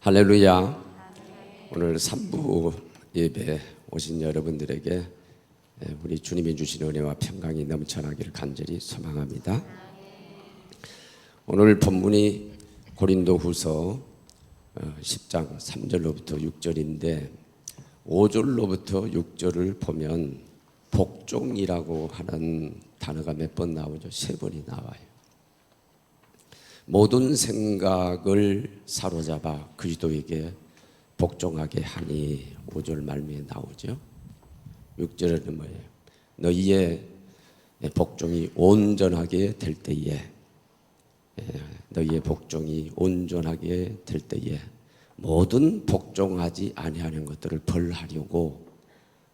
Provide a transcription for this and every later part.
할렐루야. 오늘 3부 예배 오신 여러분들에게 우리 주님이 주신 은혜와 평강이 넘쳐나기를 간절히 소망합니다. 오늘 본문이 고린도후서 10장 3절로부터 6절인데 5절로부터 6절을 보면 복종이라고 하는 단어가 몇 번 나오죠? 3번이 나와요. 모든 생각을 사로잡아 그리스도에게 복종하게 하니 5절 말미에 나오죠. 6절에는 뭐예요? 너희의 복종이 온전하게 될 때에, 너희의 복종이 온전하게 될 때에 모든 복종하지 아니하는 것들을 벌하려고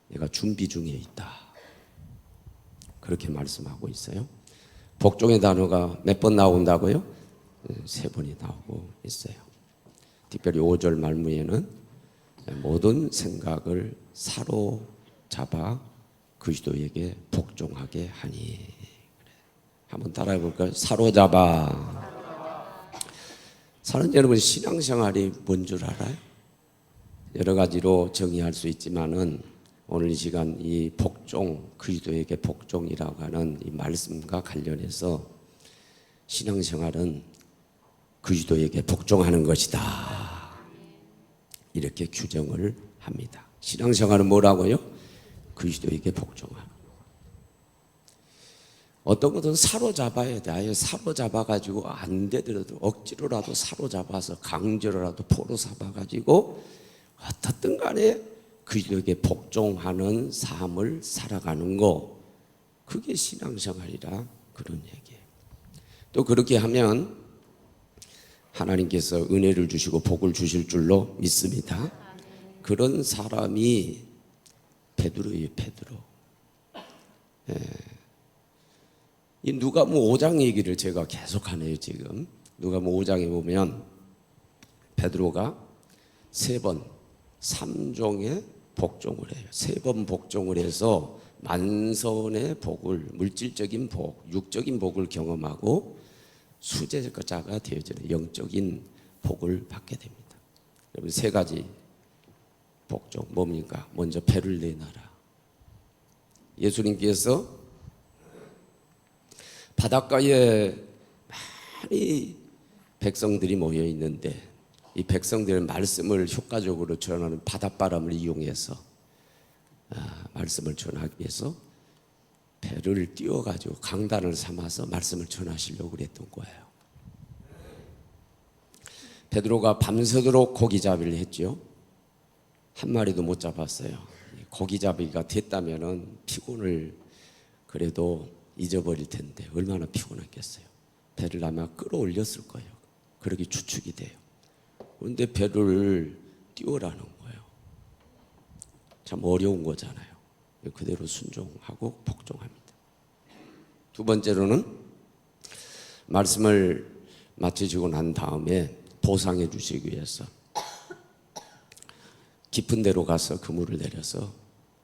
내가 준비 중에 있다. 그렇게 말씀하고 있어요. 복종의 단어가 몇 번 나온다고요? 3번이 나오고 있어요. 특별히 5절 말무에는 모든 생각을 사로잡아 그리스도에게 복종하게 하니. 한번 따라해 볼까요? 사로잡아. 사는 여러분, 신앙생활이 뭔 줄 알아요? 여러 가지로 정의할 수 있지만은 오늘 이 시간 이 복종, 그리스도에게 복종이라고 하는 이 말씀과 관련해서 신앙생활은 그리스도에게 복종하는 것이다. 이렇게 규정을 합니다. 신앙생활은 뭐라고요? 그리스도에게 복종하는. 어떤 것은 사로잡아야 돼. 아예 사로잡아가지고 안 되더라도 억지로라도 사로잡아서 강제로라도 포로 삼아가지고 어떻든 간에 그리스도에게 복종하는 삶을 살아가는 거, 그게 신앙생활이라 그런 얘기예요. 또 그렇게 하면 하나님께서 은혜를 주시고 복을 주실 줄로 믿습니다. 그런 사람이 베드로예요. 베드로. 이 누가복음 5장 얘기를 제가 계속하네요. 지금 누가복음 5장에 보면 베드로가 3번 3종의 복종을 해요. 3번 복종을 해서 만선의 복을, 물질적인 복, 육적인 복을 경험하고 수제자가 되어지는 영적인 복을 받게 됩니다. 여러분, 3가지 복종 뭡니까? 먼저 배를 내놔라. 예수님께서 바닷가에 많이 백성들이 모여 있는데 이 백성들의 말씀을 효과적으로 전하는 바닷바람을 이용해서 말씀을 전하기 위해서 배를 띄워가지고 강단을 삼아서 말씀을 전하시려고 그랬던 거예요. 베드로가 밤새도록 고기잡이를 했죠. 한 마리도 못 잡았어요. 고기잡이가 됐다면은 피곤을 그래도 잊어버릴 텐데 얼마나 피곤했겠어요. 배를 아마 끌어올렸을 거예요. 그렇게 추측이 돼요. 그런데 배를 띄우라는 거예요. 참 어려운 거잖아요. 그대로 순종하고 복종합니다. 2번째로는 말씀을 마치시고 난 다음에 보상해 주시기 위해서 깊은 데로 가서 그물을 내려서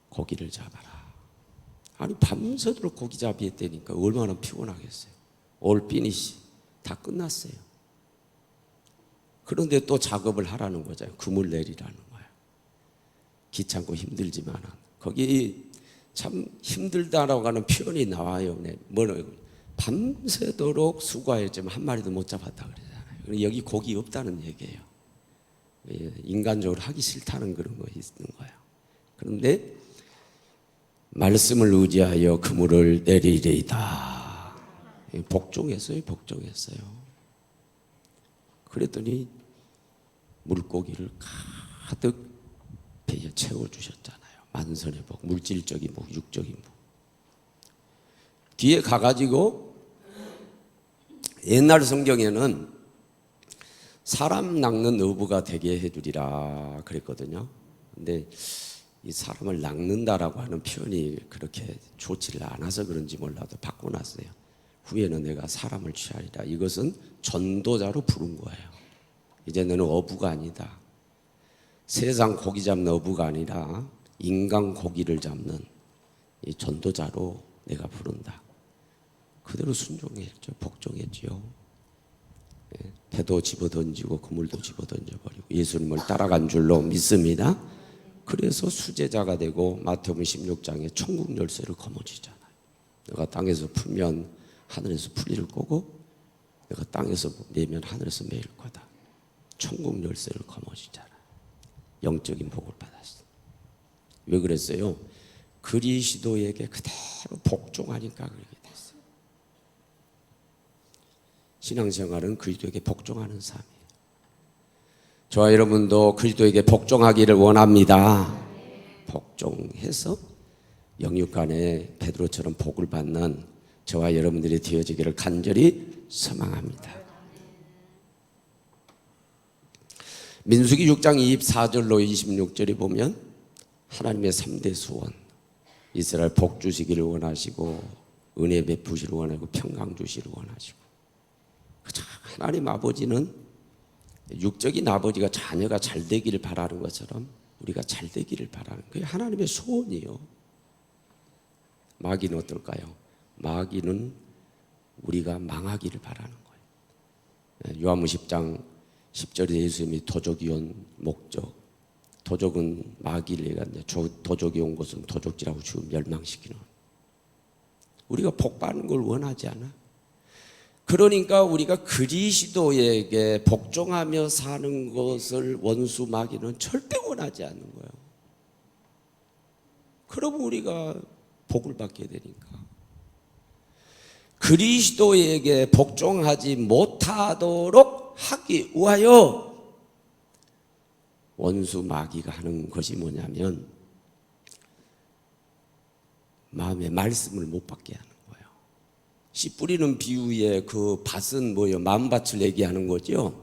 고기를 잡아라. 아니 밤새도록 고기잡이 했다니까 얼마나 피곤하겠어요. 올 피니시 다 끝났어요. 그런데 또 작업을 하라는 거잖아요. 그물 내리라는 거예요. 귀찮고 힘들지만 거기 참 힘들다라고 하는 표현이 나와요. 밤새도록 수고했지만 한 마리도 못 잡았다 그러잖아요. 여기 고기 없다는 얘기예요. 인간적으로 하기 싫다는 그런 거 있는 거예요. 그런데 말씀을 의지하여 그물을 내리리이다. 복종했어요. 복종했어요. 그랬더니 물고기를 가득 배에 채워주셨잖아요. 만선의 복, 물질적인 복, 육적인 복. 뒤에 가가지고 옛날 성경에는 사람 낚는 어부가 되게 해주리라 그랬거든요. 근데 이 사람을 낚는다라고 하는 표현이 그렇게 좋지를 않아서 그런지 몰라도 바꿔놨어요. 후에는 내가 사람을 취하리라. 이것은 전도자로 부른 거예요. 이제 너는 어부가 아니다. 세상 고기 잡는 어부가 아니라 인간 고기를 잡는 이 전도자로 내가 부른다. 그대로 순종했죠. 복종했죠. 배도 집어던지고 그물도 집어던져버리고 예수님을 따라간 줄로 믿습니다. 그래서 수제자가 되고 마태복음 16장에 천국 열쇠를 거머쥐잖아요. 내가 땅에서 풀면 하늘에서 풀릴 거고 내가 땅에서 매면 하늘에서 매일 거다. 천국 열쇠를 거머쥐잖아요. 영적인 복을 받았어요. 왜 그랬어요? 그리스도에게 그대로 복종하니까 그렇게 됐어요. 신앙생활은 그리스도에게 복종하는 삶이에요. 저와 여러분도 그리스도에게 복종하기를 원합니다. 복종해서 영육간에 베드로처럼 복을 받는 저와 여러분들이 되어지기를 간절히 소망합니다. 민수기 6장 24절로 26절에 보면 하나님의 3대 소원, 이스라엘 복 주시기를 원하시고 은혜 베푸시기를 원하고 평강 주시기를 원하시고, 하나님 아버지는 육적인 아버지가 자녀가 잘 되기를 바라는 것처럼 우리가 잘 되기를 바라는, 그게 하나님의 소원이에요. 마귀는 어떨까요? 마귀는 우리가 망하기를 바라는 거예요. 요한복음 10장 10절에 예수님이 도적이 온 목적, 도적은 마귀를 얘기하는데 도적이 온 것은 도적질하고 죽음 멸망시키는, 우리가 복 받는 걸 원하지 않아? 그러니까 우리가 그리스도에게 복종하며 사는 것을 원수 마귀는 절대 원하지 않는 거예요. 그러면 우리가 복을 받게 되니까. 그리스도에게 복종하지 못하도록 하기 위하여 원수 마귀가 하는 것이 뭐냐면 마음의 말씀을 못 받게 하는 거예요. 씨 뿌리는 비유의 그 밭은 뭐예요? 마음밭을 얘기하는 거죠.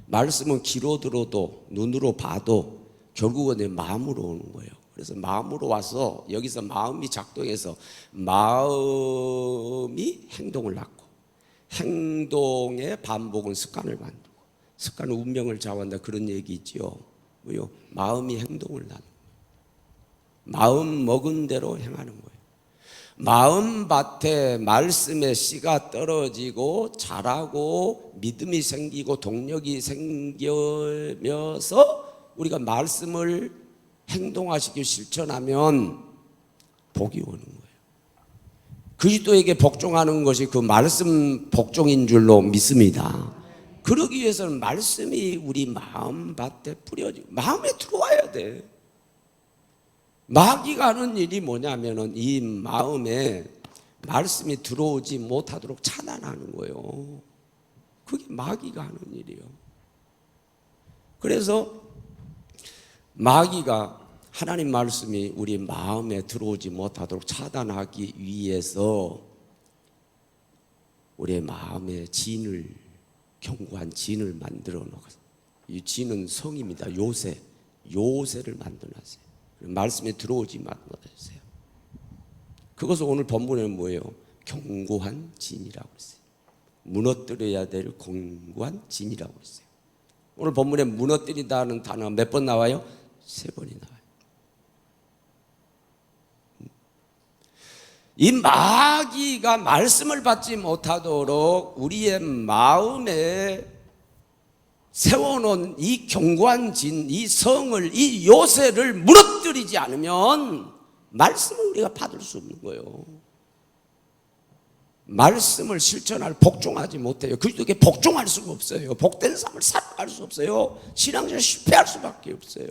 말씀은 귀로 들어도 눈으로 봐도 결국은 내 마음으로 오는 거예요. 그래서 마음으로 와서 여기서 마음이 작동해서 마음이 행동을 낳고, 행동의 반복은 습관을 만들고, 습관은 운명을 좌우한다, 그런 얘기 있죠. 뭐요? 마음이 행동을 낳는 거예요. 마음 먹은 대로 행하는 거예요. 마음밭에 말씀의 씨가 떨어지고 자라고 믿음이 생기고 동력이 생기면서 우리가 말씀을 행동하시고 실천하면 복이 오는 거예요. 그리스도에게 복종하는 것이 그 말씀 복종인 줄로 믿습니다. 그러기 위해서는 말씀이 우리 마음밭에 뿌려지고 마음에 들어와야 돼. 마귀가 하는 일이 뭐냐면은 이 마음에 말씀이 들어오지 못하도록 차단하는 거예요. 그게 마귀가 하는 일이에요. 그래서 마귀가 하나님 말씀이 우리 마음에 들어오지 못하도록 차단하기 위해서 우리의 마음에 진을, 견고한 진을 만들어 놓아서, 이 진은 성입니다. 요새를 만들어 놨어요. 말씀에 들어오지 못하세요. 그것을 오늘 본문에는 뭐예요? 견고한 진이라고 했어요. 무너뜨려야 될 견고한 진이라고 했어요. 오늘 본문에 무너뜨리다는 단어가 몇 번 나와요? 3번이 나와요. 이 마귀가 말씀을 받지 못하도록 우리의 마음에 세워놓은 이 견고한 진, 이 성을, 이 요새를 무너뜨리지 않으면 말씀을 우리가 받을 수 없는 거예요. 말씀을 실천할, 복종하지 못해요. 그리스도께 복종할 수가 없어요. 복된 삶을 살아갈 수 없어요. 신앙생활 실패할 수밖에 없어요.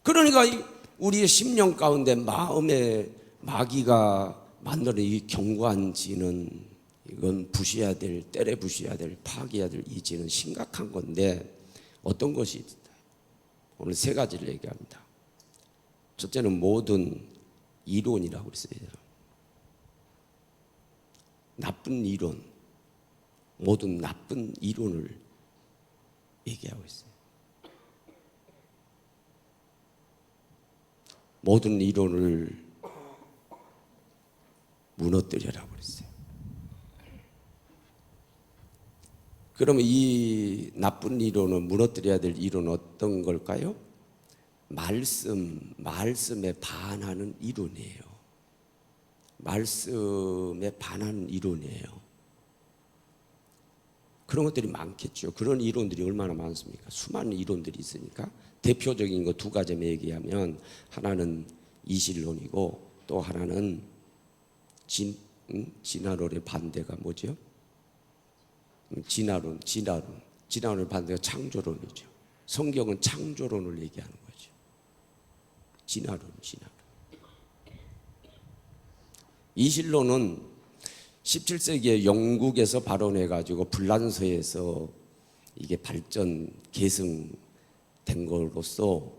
그러니까 우리의 심령 가운데 마음에 마귀가 만드는 이 견고한 진은, 이건 부셔야 될, 때려 부셔야 될, 파괴해야 될 이 진은 심각한 건데, 어떤 것이 있다. 오늘 3가지를 얘기합니다. 첫째는 모든 이론이라고 했어요. 나쁜 이론, 모든 나쁜 이론을 얘기하고 있어요. 모든 이론을 무너뜨려라고 그랬어요. 그러면 이 나쁜 이론은, 무너뜨려야 될 이론은 어떤 걸까요? 말씀에 반하는 이론이에요. 말씀에 반하는 이론이에요. 그런 것들이 많겠죠. 그런 이론들이 얼마나 많습니까? 수많은 이론들이 있으니까 대표적인 거 두 가지만 얘기하면 하나는 이실론이고 또 하나는 진화론의 반대가 뭐죠? 진화론의 반대가 창조론이죠. 성경은 창조론을 얘기하는 거죠. 진화론. 이실론은 17세기에 영국에서 발원해가지고 불란서에서 이게 계승된 것으로서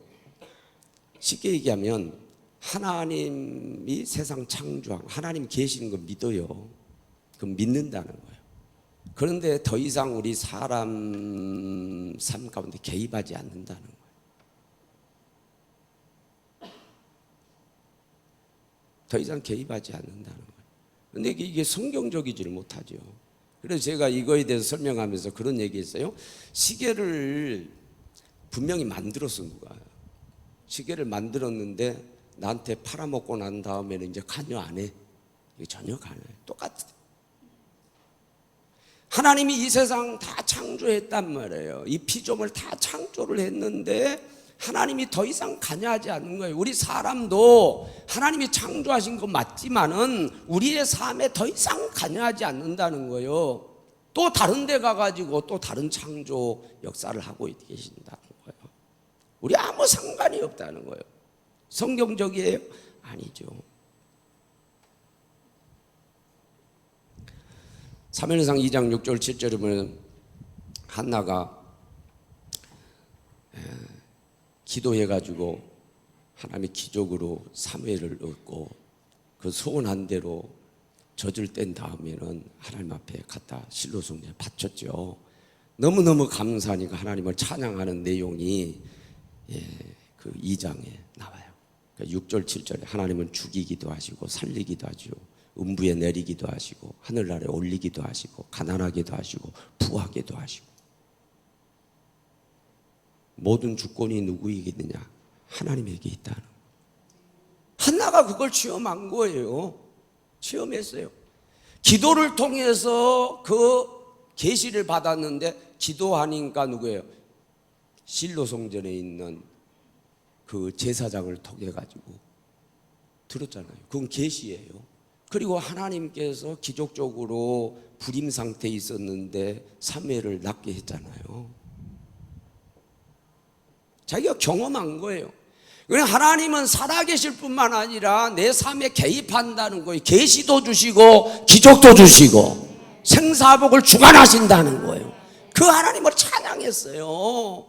쉽게 얘기하면 하나님이 세상 창조한 하나님 계시는 거 믿어요. 그럼 믿는다는 거예요. 그런데 더 이상 우리 사람 삶 가운데 개입하지 않는다는 거예요. 더 이상 개입하지 않는다는 거예요. 그런데 이게 성경적이지를 못하죠. 그래서 제가 이거에 대해서 설명하면서 그런 얘기했어요. 시계를 분명히 만들었어 누가. 시계를 만들었는데 나한테 팔아먹고 난 다음에는 이제 관여 안 해. 이게 전혀 관여해. 똑같아. 하나님이 이 세상 다 창조했단 말이에요. 이 피조물 다 창조를 했는데 하나님이 더 이상 관여하지 않는 거예요. 우리 사람도 하나님이 창조하신 거 맞지만은 우리의 삶에 더 이상 관여하지 않는다는 거예요. 또 다른 데 가가지고 또 다른 창조 역사를 하고 계신다는 거예요. 우리 아무 상관이 없다는 거예요. 성경적이에요? 아니죠. 사무엘상 2장 6절 7절에 보면 한나가 기도해가지고 하나님의 기적으로 사무엘을 얻고 그 소원한 대로 젖을 뗀 다음에는 하나님 앞에 갖다 실로 성전에 바쳤죠. 너무너무 감사하니까 하나님을 찬양하는 내용이 그 2장에 나와요. 6절 7절에 하나님은 죽이기도 하시고 살리기도 하죠. 음부에 내리기도 하시고 하늘나라에 올리기도 하시고 가난하게도 하시고 부하게도 하시고 모든 주권이 누구에게 있느냐? 하나님에게 있다는 거예요. 한나가 그걸 체험한 거예요. 체험했어요. 기도를 통해서 그 계시를 받았는데 기도하니까 누구예요? 실로 성전에 있는 그 제사장을 통해 가지고 들었잖아요. 그건 계시예요. 그리고 하나님께서 기적적으로 불임 상태에 있었는데 사무엘을 낫게 했잖아요. 자기가 경험한 거예요. 그냥 하나님은 살아계실 뿐만 아니라 내 삶에 개입한다는 거예요. 계시도 주시고 기적도 주시고 생사복을 주관하신다는 거예요. 그 하나님을 찬양했어요.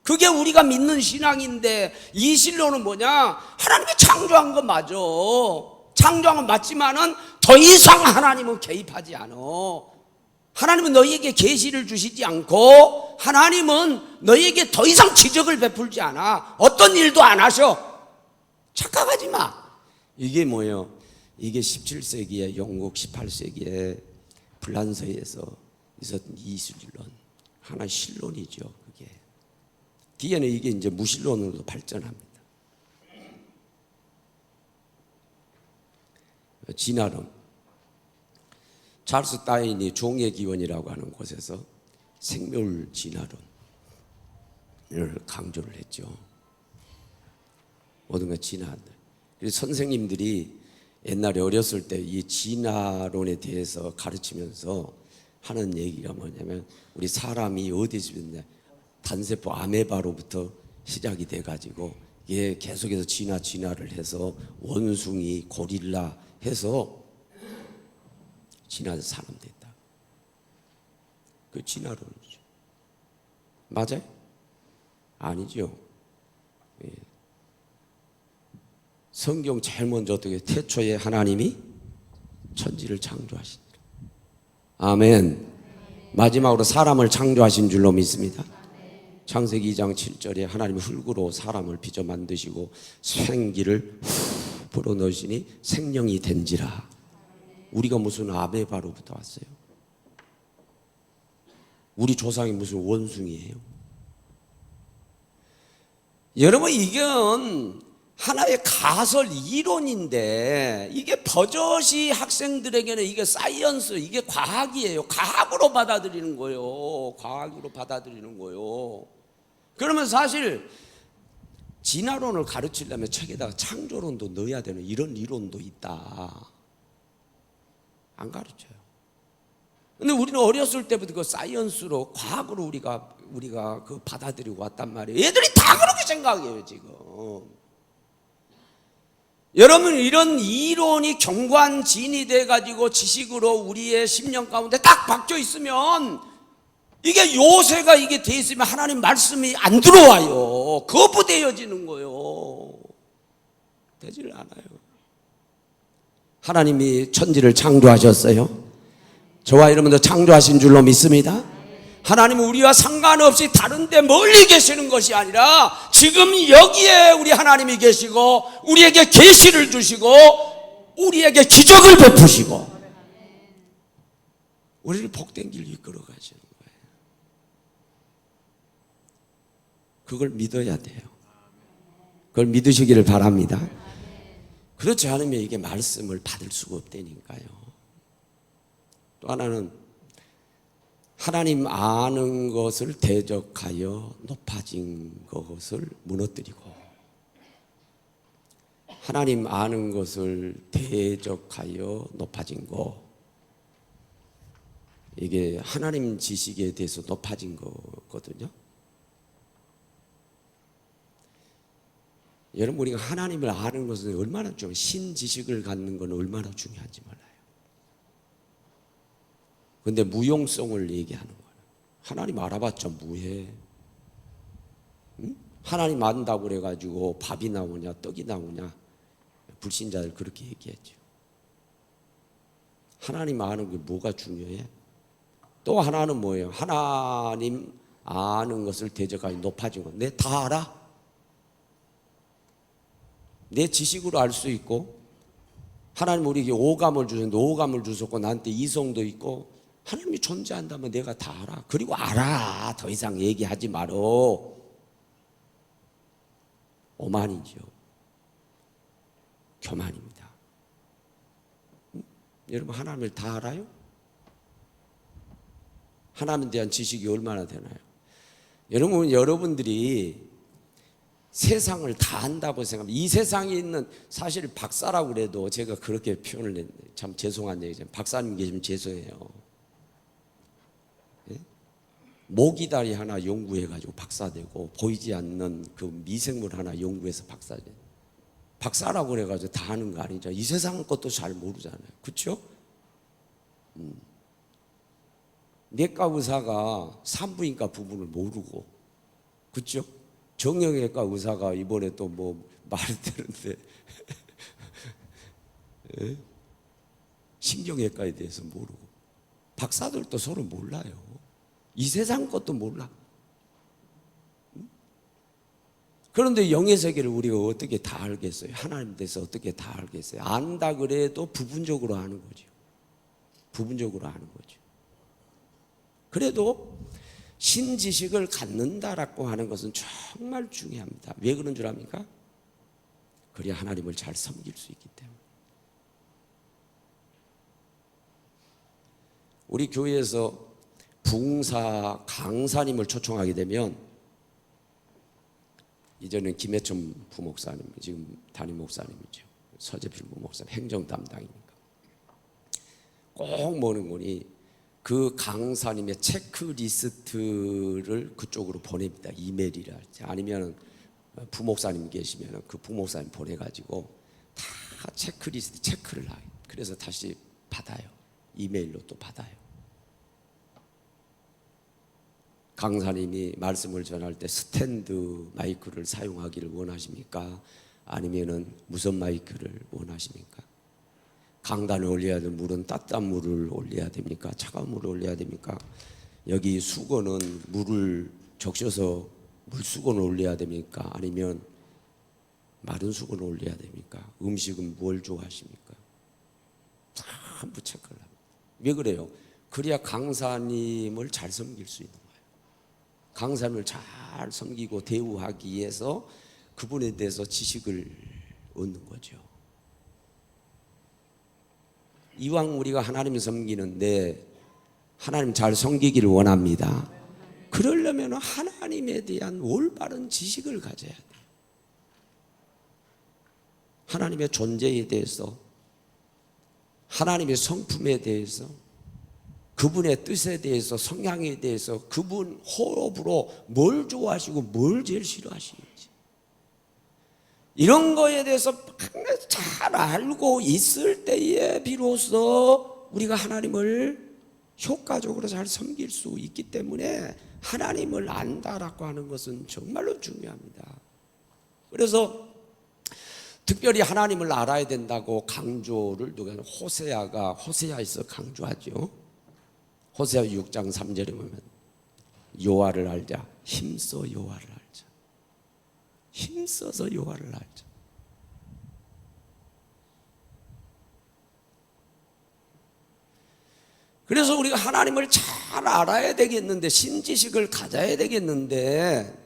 그게 우리가 믿는 신앙인데 이 실로는 뭐냐? 하나님이 창조한 거 맞아. 창조한 건 맞지만은 더 이상 하나님은 개입하지 않아. 하나님은 너희에게 계시를 주시지 않고 하나님은 너희에게 더 이상 기적을 베풀지 않아. 어떤 일도 안 하셔. 착각하지 마. 이게 뭐예요? 이게 17세기에 영국 18세기에 불란서에서 있었던 이실론 하나의 실론이죠. 그게 뒤에는 이게 이제 무실론으로 발전합니다. 진화론. 찰스 다윈이 종의 기원이라고 하는 곳에서 생물 진화론을 강조를 했죠. 모든 것 진화한다. 그래서 선생님들이 옛날에 어렸을 때 이 진화론에 대해서 가르치면서 하는 얘기가 뭐냐면 우리 사람이 어디서 있냐 단세포 아메바로부터 시작이 돼가지고 이게 계속해서 진화를 해서 원숭이, 고릴라 해서 진화해서 사람 됐다. 그 진화론이죠. 맞아요? 아니죠. 예. 성경 제일 먼저 어떻게 태초에 하나님이 천지를 창조하시니라. 아멘. 마지막으로 사람을 창조하신 줄로 믿습니다. 창세기 2장 7절에 하나님이 흙으로 사람을 빚어 만드시고 생기를 불어넣으시니 생명이 된지라. 우리가 무슨 아메바로부터 왔어요? 우리 조상이 무슨 원숭이에요? 여러분 이건 하나의 가설 이론인데 이게 버젓이 학생들에게는 이게 사이언스, 이게 과학이에요. 과학으로 받아들이는 거예요. 과학으로 받아들이는 거예요. 그러면 사실 진화론을 가르치려면 책에다가 창조론도 넣어야 되는 이런 이론도 있다. 안 가르쳐요. 근데 우리는 어렸을 때부터 그 사이언스로, 과학으로 우리가 그 받아들이고 왔단 말이에요. 애들이 다 그렇게 생각해요, 지금. 여러분, 이런 이론이 경관진이 돼가지고 지식으로 우리의 심령 가운데 딱 박혀 있으면, 이게 요새가 이게 돼 있으면 하나님 말씀이 안 들어와요. 거부되어지는 거예요. 되질 않아요. 하나님이 천지를 창조하셨어요. 저와 여러분도 창조하신 줄로 믿습니다. 하나님은 우리와 상관없이 다른 데 멀리 계시는 것이 아니라 지금 여기에 우리 하나님이 계시고 우리에게 계시를 주시고 우리에게 기적을 베푸시고 우리를 복된 길로 이끌어 가시는 거예요. 그걸 믿어야 돼요. 그걸 믿으시기를 바랍니다. 그렇지 않으면 이게 말씀을 받을 수가 없다니까요. 또 하나는 하나님 아는 것을 대적하여 높아진 것을 무너뜨리고, 하나님 아는 것을 대적하여 높아진 것, 이게 하나님 지식에 대해서 높아진 거거든요. 여러분, 우리가 하나님을 아는 것은 얼마나 중요해요. 신지식을 갖는 건 얼마나 중요한지 몰라요. 근데 무용성을 얘기하는 거예요. 하나님 알아봤자 뭐해? 응? 하나님 안다고 그래가지고 밥이 나오냐 떡이 나오냐? 불신자들 그렇게 얘기했죠. 하나님 아는 게 뭐가 중요해? 또 하나는 뭐예요? 하나님 아는 것을 대적하여 높아진 거. 내 다 알아? 내 지식으로 알 수 있고, 하나님 우리에게 오감을 주셨는데 오감을 주셨고 나한테 이성도 있고, 하나님이 존재한다면 내가 다 알아. 그리고 알아. 더 이상 얘기하지 말어. 오만이죠. 교만입니다. 여러분, 하나님을 다 알아요? 하나님에 대한 지식이 얼마나 되나요? 여러분들이 세상을 다 안다고 생각합니다. 이 세상에 있는, 사실 박사라고 그래도 제가 그렇게 표현을 했는데 참 죄송한 얘기죠. 박사님 계시면 죄송해요. 모기다리 하나 연구해가지고 박사되고, 보이지 않는 그 미생물 하나 연구해서 박사돼. 박사라고 그래가지고 다 하는 거 아니죠. 이 세상 것도 잘 모르잖아요. 그렇죠? 내과 의사가 산부인과 부분을 모르고, 그렇죠? 정형외과 의사가 이번에 또 뭐 말을 들었는데 신경외과에 대해서 모르고, 박사들도 서로 몰라요. 이 세상 것도 몰라. 그런데 영의 세계를 우리가 어떻게 다 알겠어요? 하나님에 대해서 어떻게 다 알겠어요? 안다 그래도 부분적으로 아는 거죠. 부분적으로 아는 거죠. 그래도 신지식을 갖는다라고 하는 것은 정말 중요합니다. 왜 그런 줄 압니까? 그래야 하나님을 잘 섬길 수 있기 때문에. 우리 교회에서 부흥사 강사님을 초청하게 되면, 이전엔 김해천 부목사님, 지금 담임 목사님이죠. 서재필 부목사님, 행정 담당이니까. 꼭 뭐는 거니 그 강사님의 체크리스트를 그쪽으로 보냅니다. 이메일이라 할지, 아니면 부목사님 계시면 그 부목사님 보내가지고 다 체크리스트 체크를 해요. 그래서 다시 받아요. 이메일로 또 받아요. 강사님이 말씀을 전할 때 스탠드 마이크를 사용하기를 원하십니까? 아니면은 무선 마이크를 원하십니까? 강단을 올려야 될 물은 따뜻한 물을 올려야 됩니까? 차가운 물을 올려야 됩니까? 여기 수건은 물을 적셔서 물수건을 올려야 됩니까? 아니면 마른 수건을 올려야 됩니까? 음식은 뭘 좋아하십니까? 전부 체크를 합니다. 왜 그래요? 그래야 강사님을 잘 섬길 수 있는 거예요. 강사님을 잘 섬기고 대우하기 위해서 그분에 대해서 지식을 얻는 거죠. 이왕 우리가 하나님을 섬기는데 하나님 잘 섬기기를 원합니다. 그러려면 하나님에 대한 올바른 지식을 가져야 돼요. 하나님의 존재에 대해서, 하나님의 성품에 대해서, 그분의 뜻에 대해서, 성향에 대해서, 그분 호흡으로 뭘 좋아하시고 뭘 제일 싫어하시는지, 이런 거에 대해서 잘 알고 있을 때에 비로소 우리가 하나님을 효과적으로 잘 섬길 수 있기 때문에 하나님을 안다라고 하는 것은 정말로 중요합니다. 그래서 특별히 하나님을 알아야 된다고 강조를 누가 호세아에서 강조하죠. 호세아 6장 3절에 보면 여호와를 알자, 힘써 여호와를 알자. 힘써서 여호와를 알자. 그래서 우리가 하나님을 잘 알아야 되겠는데, 신지식을 가져야 되겠는데,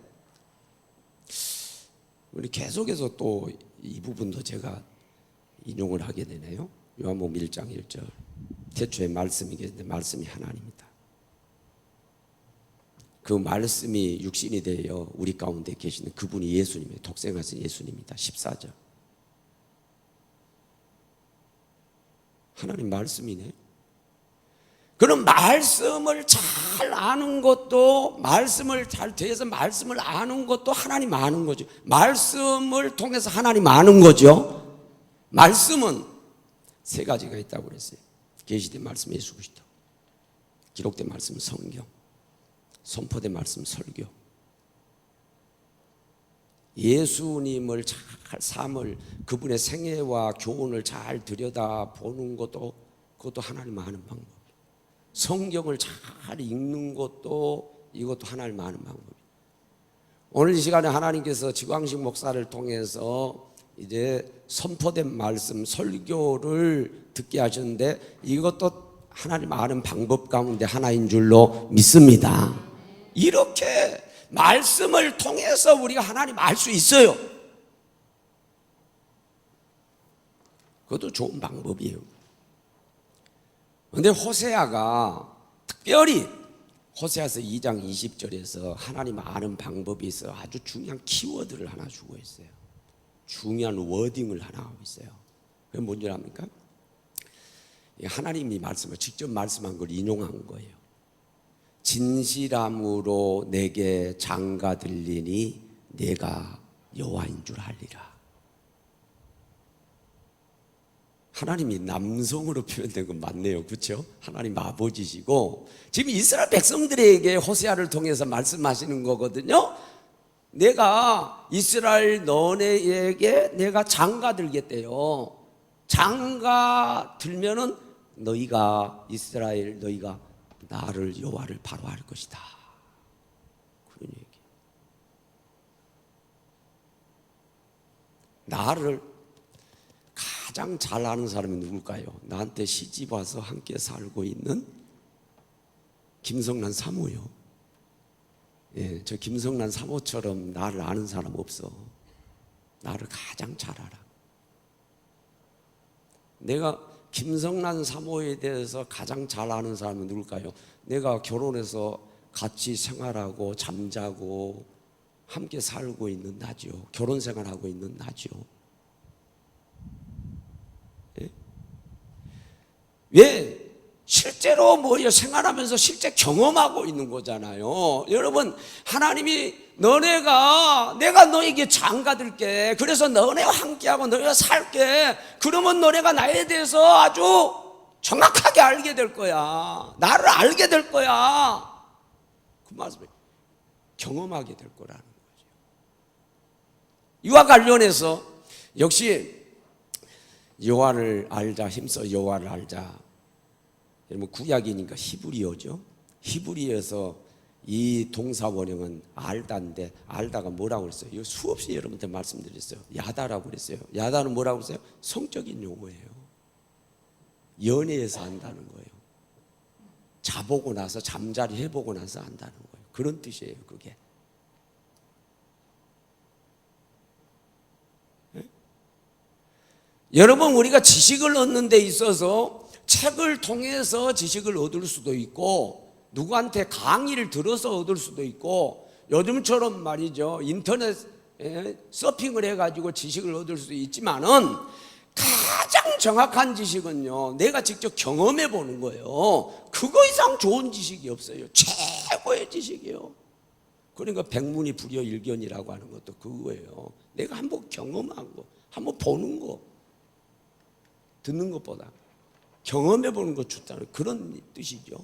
우리 계속해서 또 이 부분도 제가 인용을 하게 되네요. 요한복음 1장 1절. 태초에 말씀이 계신데 말씀이 하나님이다. 그 말씀이 육신이 되어 우리 가운데 계시는 그분이 예수님이에요. 독생하신 예수님이다. 14절. 하나님 말씀이네. 그럼 말씀을 잘 아는 것도, 말씀을 잘 대해서 말씀을 아는 것도 하나님 아는 거죠. 말씀을 통해서 하나님 아는 거죠. 말씀은 세 가지가 있다고 그랬어요. 계시된 말씀 예수 그리스도, 기록된 말씀 성경, 선포된 말씀 설교. 예수님을 잘 삶을, 그분의 생애와 교훈을 잘 들여다보는 것도, 그것도 하나님 아는 방법. 성경을 잘 읽는 것도, 이것도 하나님 아는 방법이에요. 오늘 이 시간에 하나님께서 지광식 목사를 통해서 이제 선포된 말씀, 설교를 듣게 하셨는데, 이것도 하나님 아는 방법 가운데 하나인 줄로 믿습니다. 이렇게 말씀을 통해서 우리가 하나님 알 수 있어요. 그것도 좋은 방법이에요. 그런데 호세아가 특별히 호세아서 2장 20절에서 하나님 아는 방법이 있어 아주 중요한 키워드를 하나 주고 있어요. 중요한 워딩을 하나 하고 있어요. 그게 뭔지 압니까? 하나님이 직접 말씀한 걸 인용한 거예요. 진실함으로 내게 장가 들리니 내가 여호와인 줄 알리라. 하나님이 남성으로 표현된 건 맞네요. 그렇죠? 하나님 아버지시고 지금 이스라엘 백성들에게 호세아를 통해서 말씀하시는 거거든요. 내가 이스라엘 너네에게 내가 장가 들겠대요. 장가 들면은 너희가 이스라엘 너희가 나를 여호와를 바로 알 것이다. 그런 얘기. 나를 가장 잘 아는 사람이 누굴까요? 나한테 시집 와서 함께 살고 있는 김성란 사모요. 예, 저 김성란 사모처럼 나를 아는 사람 없어. 나를 가장 잘 알아. 내가 김성란 사모에 대해서 가장 잘 아는 사람은 누굴까요? 내가 결혼해서 같이 생활하고 잠자고 함께 살고 있는 나죠. 결혼 생활하고 있는 나죠. 왜? 실제로 생활하면서 실제 경험하고 있는 거잖아요. 여러분, 하나님이 내가 너에게 장가들게. 그래서 너네와 함께하고 너희와 살게. 그러면 너네가 나에 대해서 아주 정확하게 알게 될 거야. 나를 알게 될 거야. 그 말씀이 경험하게 될 거라는 거죠. 이와 관련해서 역시 여호와를 알자, 힘써 여호와를 알자. 여러분 구약이니까 히브리어죠. 히브리어에서 이 동사 원형은 알다인데 알다가 뭐라고 그랬어요? 이거 수없이 여러분한테 말씀드렸어요. 야다라고 그랬어요. 야다는 뭐라고 그랬어요? 성적인 용어예요. 연애에서 안다는 거예요. 자보고 나서 잠자리 해보고 나서 안다는 거예요. 그런 뜻이에요. 그게. 여러분, 우리가 지식을 얻는 데 있어서 책을 통해서 지식을 얻을 수도 있고, 누구한테 강의를 들어서 얻을 수도 있고, 요즘처럼 말이죠, 인터넷 서핑을 해가지고 지식을 얻을 수도 있지만은, 가장 정확한 지식은요, 내가 직접 경험해 보는 거예요. 그거 이상 좋은 지식이 없어요. 최고의 지식이에요. 그러니까 백문이 불여일견이라고 하는 것도 그거예요. 내가 한번 경험한 거, 한번 보는 거, 듣는 것보다 경험해 보는 것 좋다는 그런 뜻이죠.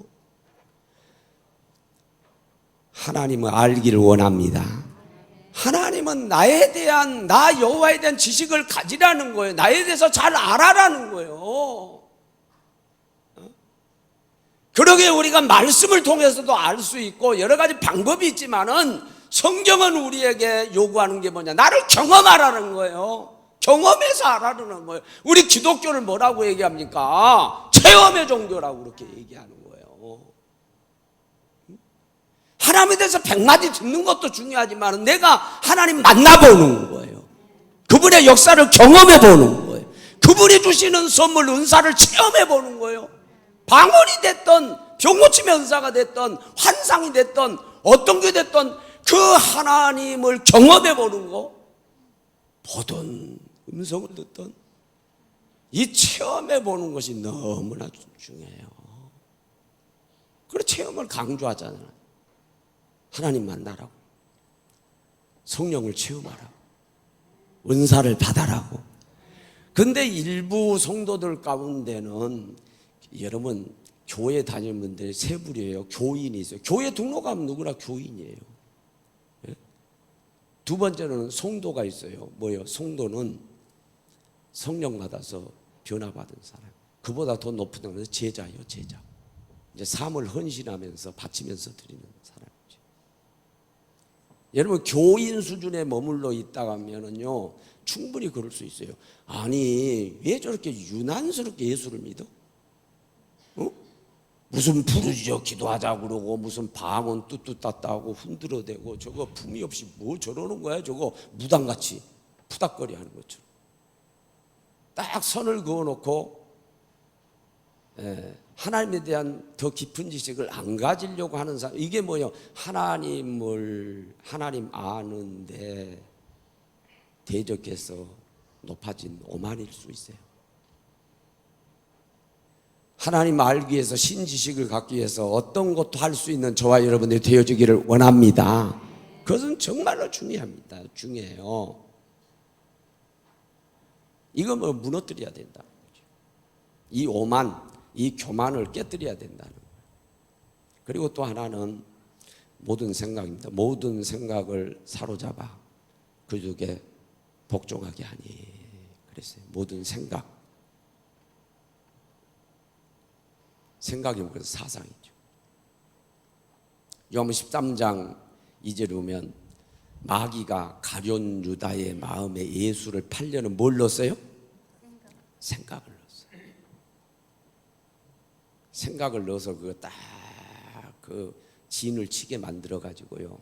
하나님은 알기를 원합니다. 하나님은 나에 대한, 나 여호와에 대한 지식을 가지라는 거예요. 나에 대해서 잘 알아라는 거예요. 그러게 우리가 말씀을 통해서도 알 수 있고 여러 가지 방법이 있지만은, 성경은 우리에게 요구하는 게 뭐냐? 나를 경험하라는 거예요. 경험해서 알아라는 거예요. 우리 기독교를 뭐라고 얘기합니까? 체험의 종교라고 그렇게 얘기하는 거예요. 하나님에 대해서 100마디 듣는 것도 중요하지만 내가 하나님 만나보는 거예요. 그분의 역사를 경험해 보는 거예요. 그분이 주시는 선물, 은사를 체험해 보는 거예요. 방언이 됐던, 병고침의 은사가 됐던, 환상이 됐던, 어떤 게 됐던 그 하나님을 경험해 보는 거, 보던 음성을 듣던 이 체험해 보는 것이 너무나 중요해요. 그래서 체험을 강조하잖아요. 하나님 만나라고, 성령을 체험하라고, 은사를 받아라고. 근데 일부 성도들 가운데는, 여러분 교회 다니는 분들이 세 부류예요. 교인이 있어요. 교회 등록하면 누구나 교인이에요. 두 번째는 성도가 있어요. 뭐예요? 성도는 성령 받아서 변화받은 사람. 그보다 더 높은 데는 제자예요. 제자. 이제 삶을 헌신하면서 바치면서 드리는 사람이죠. 여러분, 교인 수준에 머물러 있다가 하면은요, 충분히 그럴 수 있어요. 아니, 왜 저렇게 유난스럽게 예수를 믿어? 무슨 부르짖어 기도하자고 그러고, 무슨 방언 뚜뚜 땄다 하고 흔들어대고, 저거 품이 없이 뭐 저러는 거야? 저거 무당같이 푸닥거리 하는 것처럼 딱 선을 그어놓고, 하나님에 대한 더 깊은 지식을 안 가지려고 하는 사람, 이게 뭐예요? 하나님 아는데 대적해서 높아진 오만일 수 있어요. 하나님 알기 위해서, 신지식을 갖기 위해서 어떤 것도 할 수 있는 저와 여러분들이 되어지기를 원합니다. 그것은 정말로 중요합니다. 중요해요. 이거 뭐 무너뜨려야 된다. 이 오만, 이 교만을 깨뜨려야 된다는 거예요. 그리고 또 하나는 모든 생각입니다. 모든 생각을 사로잡아 그 속에 복종하게 하니 그랬어요. 모든 생각. 생각이 뭐예요? 사상이죠. 요한복음 13장 2절에 보면, 마귀가 가룟 유다의 마음에 예수를 팔려는 뭘 넣었어요? 생각을 넣었어요. 생각을 넣어서 그거 딱 그 진을 치게 만들어 가지고요,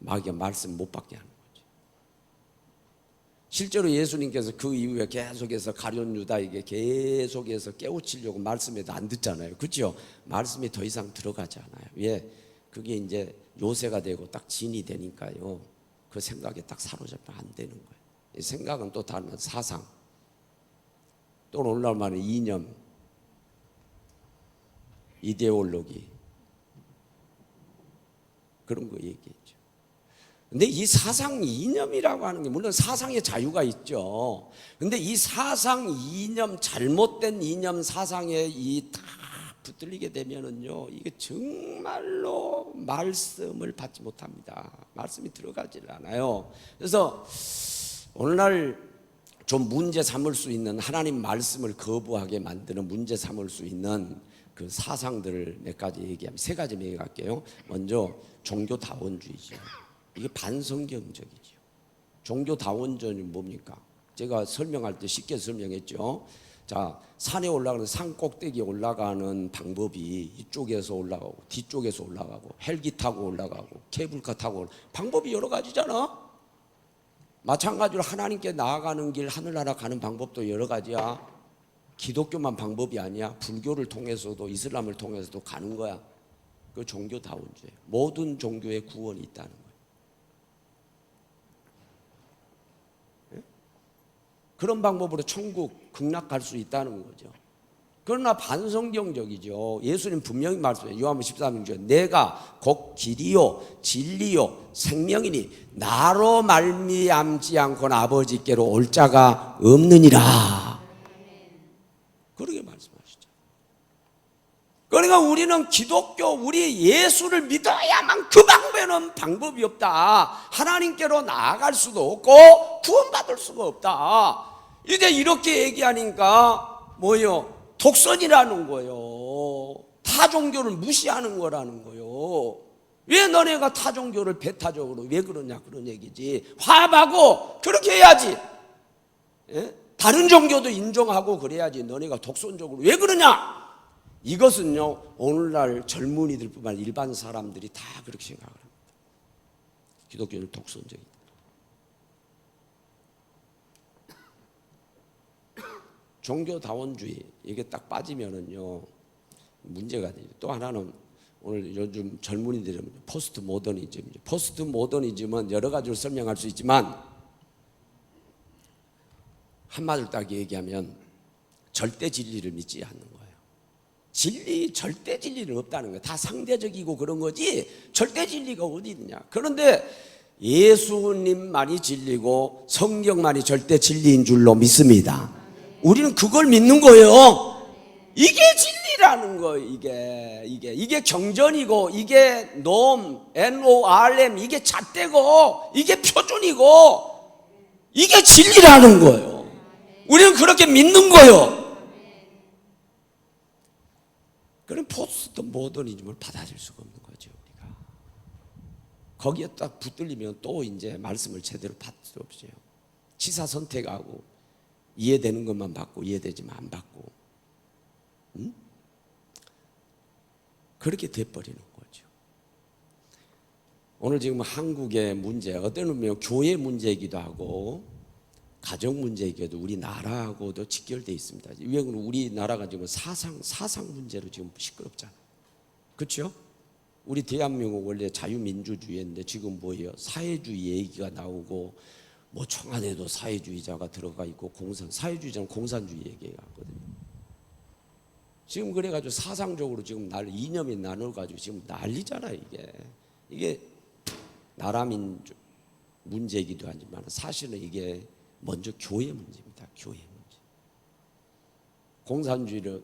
마귀가 말씀 못 받게 하는 거죠. 실제로 예수님께서 그 이후에 계속해서 가룟 유다에게 계속해서 깨우치려고 말씀에도 안 듣잖아요. 그렇죠? 말씀이 더 이상 들어가지 않아요. 왜? 그게 이제 요새가 되고 딱 진이 되니까요, 그 생각에 딱 사로잡히면 안 되는 거예요. 이 생각은 또 다른 사상, 또 올라오면 이념, 이데올로기, 그런 거 얘기했죠. 근데 이 사상 이념이라고 하는 게, 물론 사상의 자유가 있죠. 근데 이 사상 이념, 잘못된 이념 사상에 다 붙들리게 되면은요, 이게 정말로 말씀을 받지 못합니다. 말씀이 들어가질 않아요. 그래서 오늘날 좀 문제 삼을 수 있는, 하나님 말씀을 거부하게 만드는, 문제 삼을 수 있는 그 사상들을 몇 가지 얘기하면, 세 가지 얘기할게요. 먼저 종교다원주의죠. 이게 반성경적이죠. 종교다원주의는 뭡니까? 제가 설명할 때 쉽게 설명했죠. 자, 산에 올라가는, 산 꼭대기에 올라가는 방법이 이쪽에서 올라가고 뒤쪽에서 올라가고 헬기 타고 올라가고 케이블카 타고 방법이 여러 가지잖아. 마찬가지로 하나님께 나아가는 길, 하늘나라 가는 방법도 여러 가지야. 기독교만 방법이 아니야. 불교를 통해서도 이슬람을 통해서도 가는 거야. 그 종교다원주의. 모든 종교에 구원이 있다는 거예요. 그런 방법으로 천국 극락 갈 수 있다는 거죠. 그러나 반성경적이죠. 예수님 분명히 말씀해요. 요한복음 13장 내가 곧 길이요 진리요 생명이니 나로 말미암지 않고는 아버지께로 올 자가 없느니라. 그렇게 말씀하시죠. 그러니까 우리는 기독교, 우리 예수를 믿어야만 그 방법에는 방법이 없다. 하나님께로 나아갈 수도 없고 구원받을 수가 없다. 이제 이렇게 얘기하니까 뭐요? 독선이라는 거예요. 타 종교를 무시하는 거라는 거예요. 왜 너네가 타 종교를 배타적으로 왜 그러냐 그런 얘기지. 화합하고 그렇게 해야지. 예? 다른 종교도 인정하고 그래야지. 너네가 독선적으로 왜 그러냐. 이것은요 오늘날 젊은이들뿐만 아니라 일반 사람들이 다 그렇게 생각을 합니다. 기독교는 독선적이다. 종교다원주의 이게 딱 빠지면은요 문제가 돼요. 또 하나는 오늘 요즘 젊은이들은 포스트 모더니즘이죠. 포스트 모더니즘은 여러 가지로 설명할 수 있지만 한마디로 딱 얘기하면 절대 진리를 믿지 않는 거예요. 절대 진리는 없다는 거예요. 다 상대적이고 그런 거지 절대 진리가 어디 있느냐. 그런데 예수님만이 진리고 성경만이 절대 진리인 줄로 믿습니다. 우리는 그걸 믿는 거예요. 이게 진리라는 거예요. 이게 경전이고 이게 NORM 이게 잣대고 이게 표준이고 이게 진리라는 거예요. 우리는 그렇게 믿는 거예요. 그럼 포스트 모더니즘을 받아들일 수가 없는 거죠. 우리가 거기에 딱 붙들리면 또 이제 말씀을 제대로 받을 수 없어요. 치사 선택하고 이해되는 것만 받고 이해되지만 안 받고 그렇게 돼버리는 거죠. 오늘 지금 한국의 문제 어떤 의미로 교회 문제이기도 하고 가정 문제이기도 우리나라하고도 직결되어 있습니다. 왜냐하면 우리나라가 지금 사상 문제로 지금 시끄럽잖아요. 그렇죠? 우리 대한민국 원래 자유민주주의인데 지금 뭐예요? 사회주의 얘기가 나오고 뭐 청와대도 사회주의자가 들어가 있고 사회주의자는 공산주의 얘기하거든요. 지금 그래가지고 사상적으로 지금 이념이 나눠가지고 지금 난리잖아요. 이게 나라민족 문제이기도 하지만 사실은 이게 먼저 교회 문제입니다. 교회 문제. 공산주의를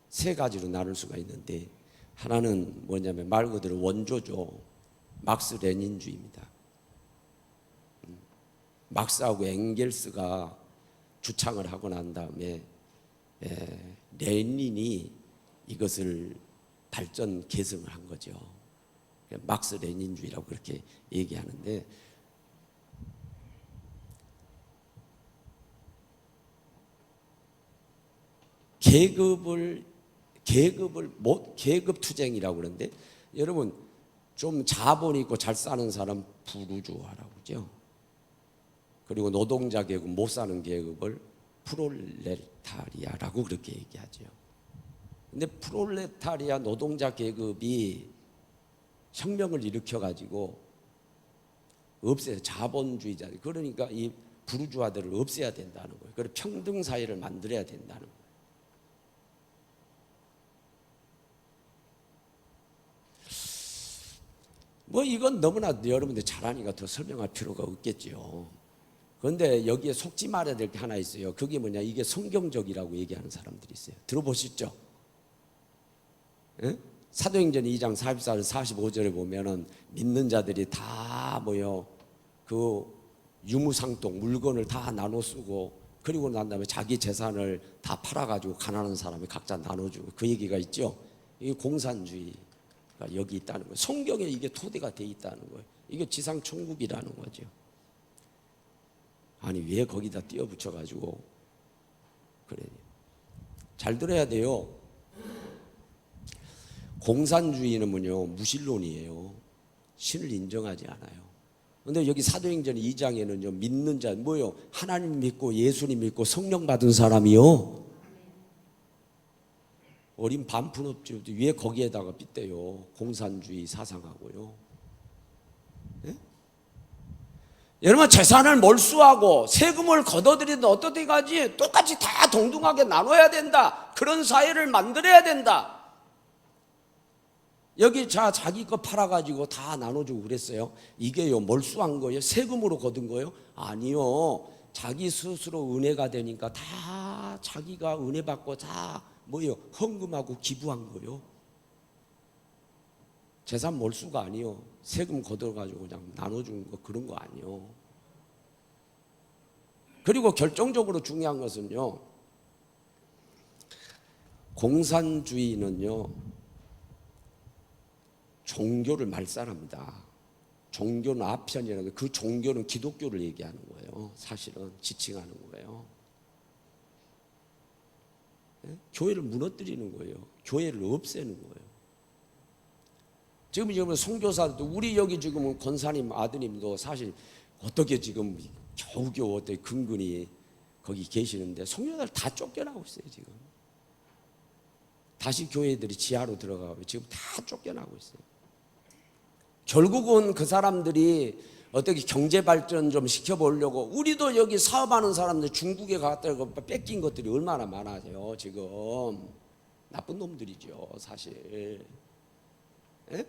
세 가지로 나눌 수가 있는데 하나는 뭐냐면 말 그대로 원조죠. 막스 레닌주의입니다. 막스하고 엥겔스가 주창을 하고 난 다음에 레닌이 이것을 발전 계승을 한 거죠. 막스 레닌주의라고 그렇게 얘기하는데 계급 투쟁이라고 그러는데 여러분 좀 자본 있고 잘 사는 사람 부르주아라고 그러죠. 그리고 노동자 계급 못 사는 계급을 프롤레타리아라고 그렇게 얘기하죠. 근데 프롤레타리아 노동자 계급이 혁명을 일으켜 가지고 없애요. 자본주의자들. 그러니까 이 부르주아들을 없애야 된다는 거예요. 그리고 평등 사회를 만들어야 된다는 거예요. 뭐 이건 너무나 여러분들 잘 아니까 더 설명할 필요가 없겠죠. 그런데 여기에 속지 말아야 될 게 하나 있어요. 그게 뭐냐? 이게 성경적이라고 얘기하는 사람들이 있어요. 들어보셨죠? 예? 사도행전 2장 44절 45절에 보면은 믿는 자들이 다 모여 그 유무상통 물건을 다 나눠 쓰고 그리고 난 다음에 자기 재산을 다 팔아가지고 가난한 사람이 각자 나눠주고 그 얘기가 있죠. 이게 공산주의가 여기 있다는 거예요. 성경에 이게 토대가 돼 있다는 거예요. 이게 지상 천국이라는 거죠. 아니 왜 거기다 띄워붙여가지고 그래? 잘 들어야 돼요. 공산주의는 뭐냐? 무신론이에요. 신을 인정하지 않아요. 근데 여기 사도행전 2장에는요, 믿는 자, 뭐요? 하나님 믿고 예수님 믿고 성령 받은 사람이요. 어린 반푼 없죠. 왜 거기에다가 빗대요? 공산주의 사상하고요. 네? 여러분, 재산을 몰수하고 세금을 걷어들이든 어떻게 가지? 똑같이 다 동등하게 나눠야 된다. 그런 사회를 만들어야 된다. 여기 자기 거 팔아가지고 다 나눠주고 그랬어요. 이게요, 몰수한 거예요? 세금으로 거둔 거예요? 아니요. 자기 스스로 은혜가 되니까 다 자기가 은혜 받고 다 뭐예요? 헌금하고 기부한 거예요. 재산 몰수가 아니요. 세금 걷어가지고 그냥 나눠주는 거, 그런 거 아니요. 그리고 결정적으로 중요한 것은요, 공산주의는요, 종교를 말살합니다. 종교는 아편이라는, 그 종교는 기독교를 얘기하는 거예요. 사실은 지칭하는 거예요. 네? 교회를 무너뜨리는 거예요. 교회를 없애는 거예요. 지금 여러분 선교사도, 우리 여기 지금 권사님 아드님도 사실 어떻게 지금 겨우겨우 어떻게 근근히 거기 계시는데 선교사들 다 쫓겨나고 있어요. 지금 다시 교회들이 지하로 들어가고 지금 다 쫓겨나고 있어요. 결국은 그 사람들이 어떻게 경제 발전 좀 시켜보려고, 우리도 여기 사업하는 사람들 중국에 갔다가 뺏긴 것들이 얼마나 많아요. 지금 나쁜 놈들이죠, 사실. 예?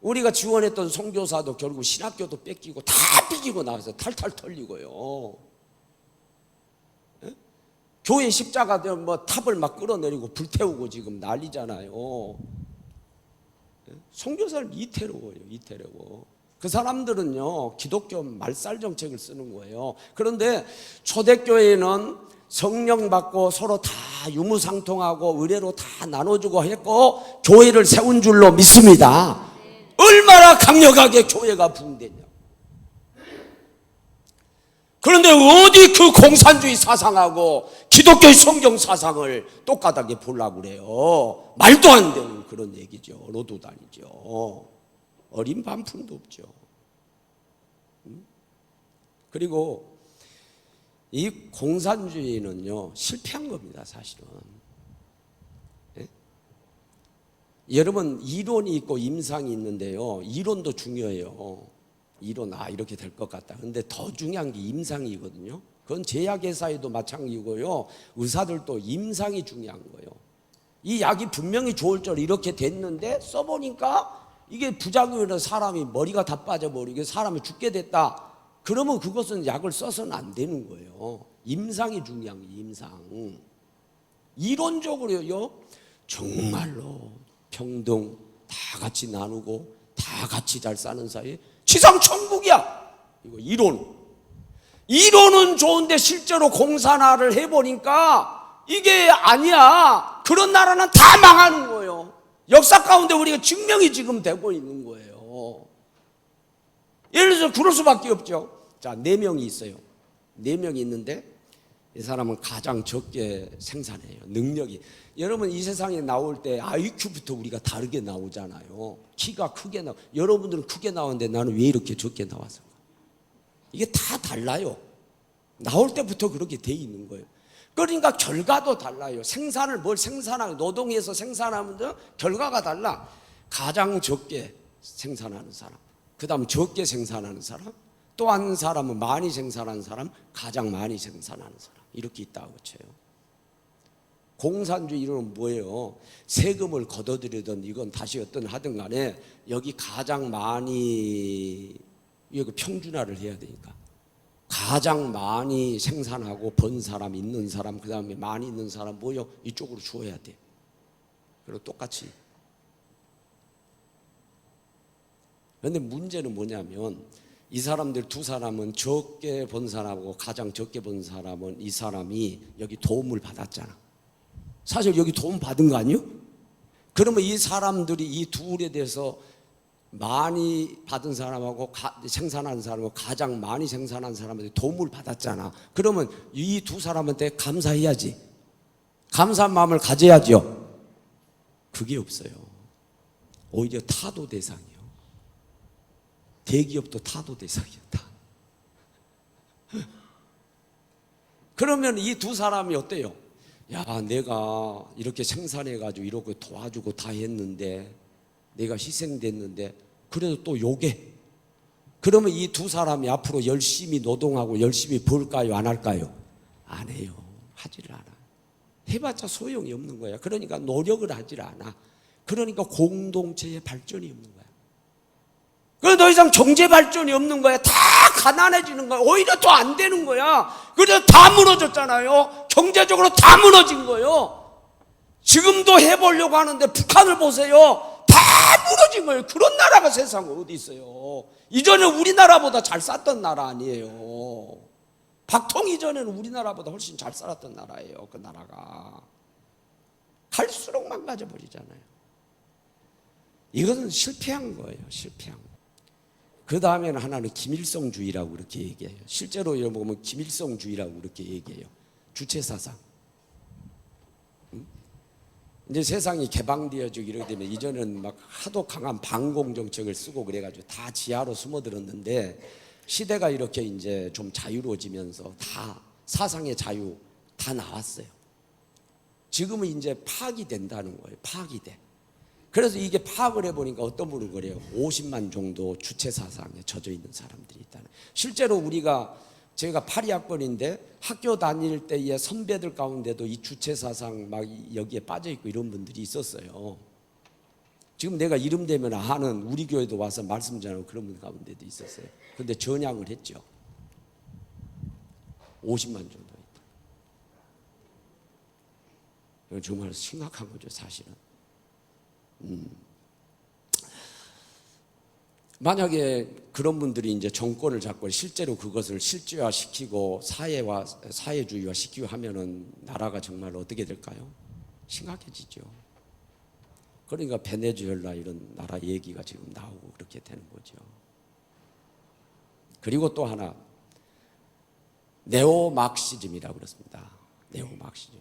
우리가 지원했던 선교사도 결국 신학교도 뺏기고 다 뺏기고 나와서 탈탈 털리고요. 예? 교회 십자가들 뭐 탑을 막 끌어내리고 불태우고 지금 난리잖아요. 예? 선교사를 이태로워요, 이태로워. 그 사람들은요, 기독교 말살 정책을 쓰는 거예요. 그런데 초대교회는 성령 받고 서로 다 유무상통하고 의례로 다 나눠주고 했고 교회를 세운 줄로 믿습니다. 얼마나 강력하게 교회가 부흥되냐. 그런데 어디 그 공산주의 사상하고 기독교의 성경 사상을 똑같하게 보려고 그래요. 말도 안 되는 그런 얘기죠. 로도단이죠. 어린 반푼도 없죠. 그리고 이 공산주의는요, 실패한 겁니다, 사실은. 예? 여러분, 이론이 있고 임상이 있는데요, 이론도 중요해요. 이론, 이렇게 될 것 같다. 근데 더 중요한 게 임상이거든요. 그건 제약회사에도 마찬가지고요, 의사들도 임상이 중요한 거예요. 이 약이 분명히 좋을 줄 이렇게 됐는데 써보니까 이게 부작용으로 사람이 머리가 다 빠져버리고 사람이 죽게 됐다. 그러면 그것은 약을 써서는 안 되는 거예요. 임상이 중요한 거예요, 임상. 이론적으로요, 정말로 평등, 다 같이 나누고 다 같이 잘 사는 사이에 지상 천국이야. 이거 이론. 이론은 좋은데 실제로 공산화를 해보니까 이게 아니야. 그런 나라는 다 망하는 거예요. 역사 가운데 우리가 증명이 지금 되고 있는 거예요. 예를 들어서 그럴 수밖에 없죠. 자, 4명이 있어요. 4명이 있는데 이 사람은 가장 적게 생산해요. 능력이. 여러분, 이 세상에 나올 때 IQ부터 우리가 다르게 나오잖아요. 키가 크게 여러분들은 크게 나오는데 나는 왜 이렇게 적게 나와서? 이게 다 달라요. 나올 때부터 그렇게 돼 있는 거예요. 그러니까 결과도 달라요. 생산을 뭘 생산하고 노동해서 생산하면 결과가 달라. 가장 적게 생산하는 사람, 그 다음 적게 생산하는 사람, 또 한 사람은 많이 생산하는 사람, 가장 많이 생산하는 사람, 이렇게 있다고 쳐요. 공산주의는 뭐예요? 세금을 걷어들이든 이건 다시 어떤 하든 간에 여기 가장 많이, 이거 평준화를 해야 되니까 가장 많이 생산하고 번 사람, 있는 사람, 그 다음에 많이 있는 사람 뭐요? 이쪽으로 주어야 돼. 그리고 똑같이. 그런데 문제는 뭐냐면 이 사람들 두 사람은 적게 번 사람하고 가장 적게 번 사람은 이 사람이 여기 도움을 받았잖아. 사실 여기 도움 받은 거 아니요? 그러면 이 사람들이 이 둘에 대해서 많이 받은 사람하고 생산한 사람하고 가장 많이 생산한 사람한테 도움을 받았잖아. 그러면 이 두 사람한테 감사해야지. 감사한 마음을 가져야죠. 그게 없어요. 오히려 타도 대상이에요. 대기업도 타도 대상이었다. 그러면 이 두 사람이 어때요? 야, 내가 이렇게 생산해가지고 이렇게 도와주고 다 했는데, 내가 희생됐는데, 그래도 또 요게. 그러면 이 두 사람이 앞으로 열심히 노동하고 열심히 벌까요? 안 할까요? 안 해요. 하지를 않아. 해봤자 소용이 없는 거야. 그러니까 노력을 하질 않아. 그러니까 공동체의 발전이 없는 거야. 그래서 더 이상 경제 발전이 없는 거야. 다 가난해지는 거야. 오히려 더 안 되는 거야. 그래서 다 무너졌잖아요. 경제적으로 다 무너진 거예요. 지금도 해보려고 하는데 북한을 보세요. 다 무너진 거예요. 그런 나라가 세상에 어디 있어요. 이전에 우리나라보다 잘 쌌던 나라 아니에요. 박통 이전에는 우리나라보다 훨씬 잘 살았던 나라예요. 그 나라가. 갈수록 망가져버리잖아요. 이것은 실패한 거예요. 실패한 거. 그 다음에는 하나는 김일성주의라고 그렇게 얘기해요. 실제로 이런 거 보면 김일성주의라고 그렇게 얘기해요. 주체사상. 이제 세상이 개방되어지고 이렇게 되면 이전에는 막 하도 강한 반공정책을 쓰고 그래가지고 다 지하로 숨어들었는데 시대가 이렇게 이제 좀 자유로워지면서 다 사상의 자유 다 나왔어요. 지금은 이제 파악이 된다는 거예요. 파악이 돼. 그래서 이게 파악을 해보니까 어떤 분은 그래요. 50만 정도 주체사상에 젖어 있는 사람들이 있다는. 실제로 제가 82학번인데 학교 다닐 때의 선배들 가운데도 이 주체사상 막 여기에 빠져있고 이런 분들이 있었어요. 지금 내가 이름 대면 아는 우리 교회도 와서 말씀 전하고 그런 분 가운데도 있었어요. 그런데 전향을 했죠. 50만 정도 있다. 이건 정말 심각한 거죠, 사실은. 만약에 그런 분들이 이제 정권을 잡고 실제로 그것을 실제화시키고 사회주의화 시키고 하면은 나라가 정말 어떻게 될까요? 심각해지죠. 그러니까 베네수엘라 이런 나라 얘기가 지금 나오고 그렇게 되는 거죠. 그리고 또 하나 네오막시즘이라고 그렇습니다. 네오막시즘.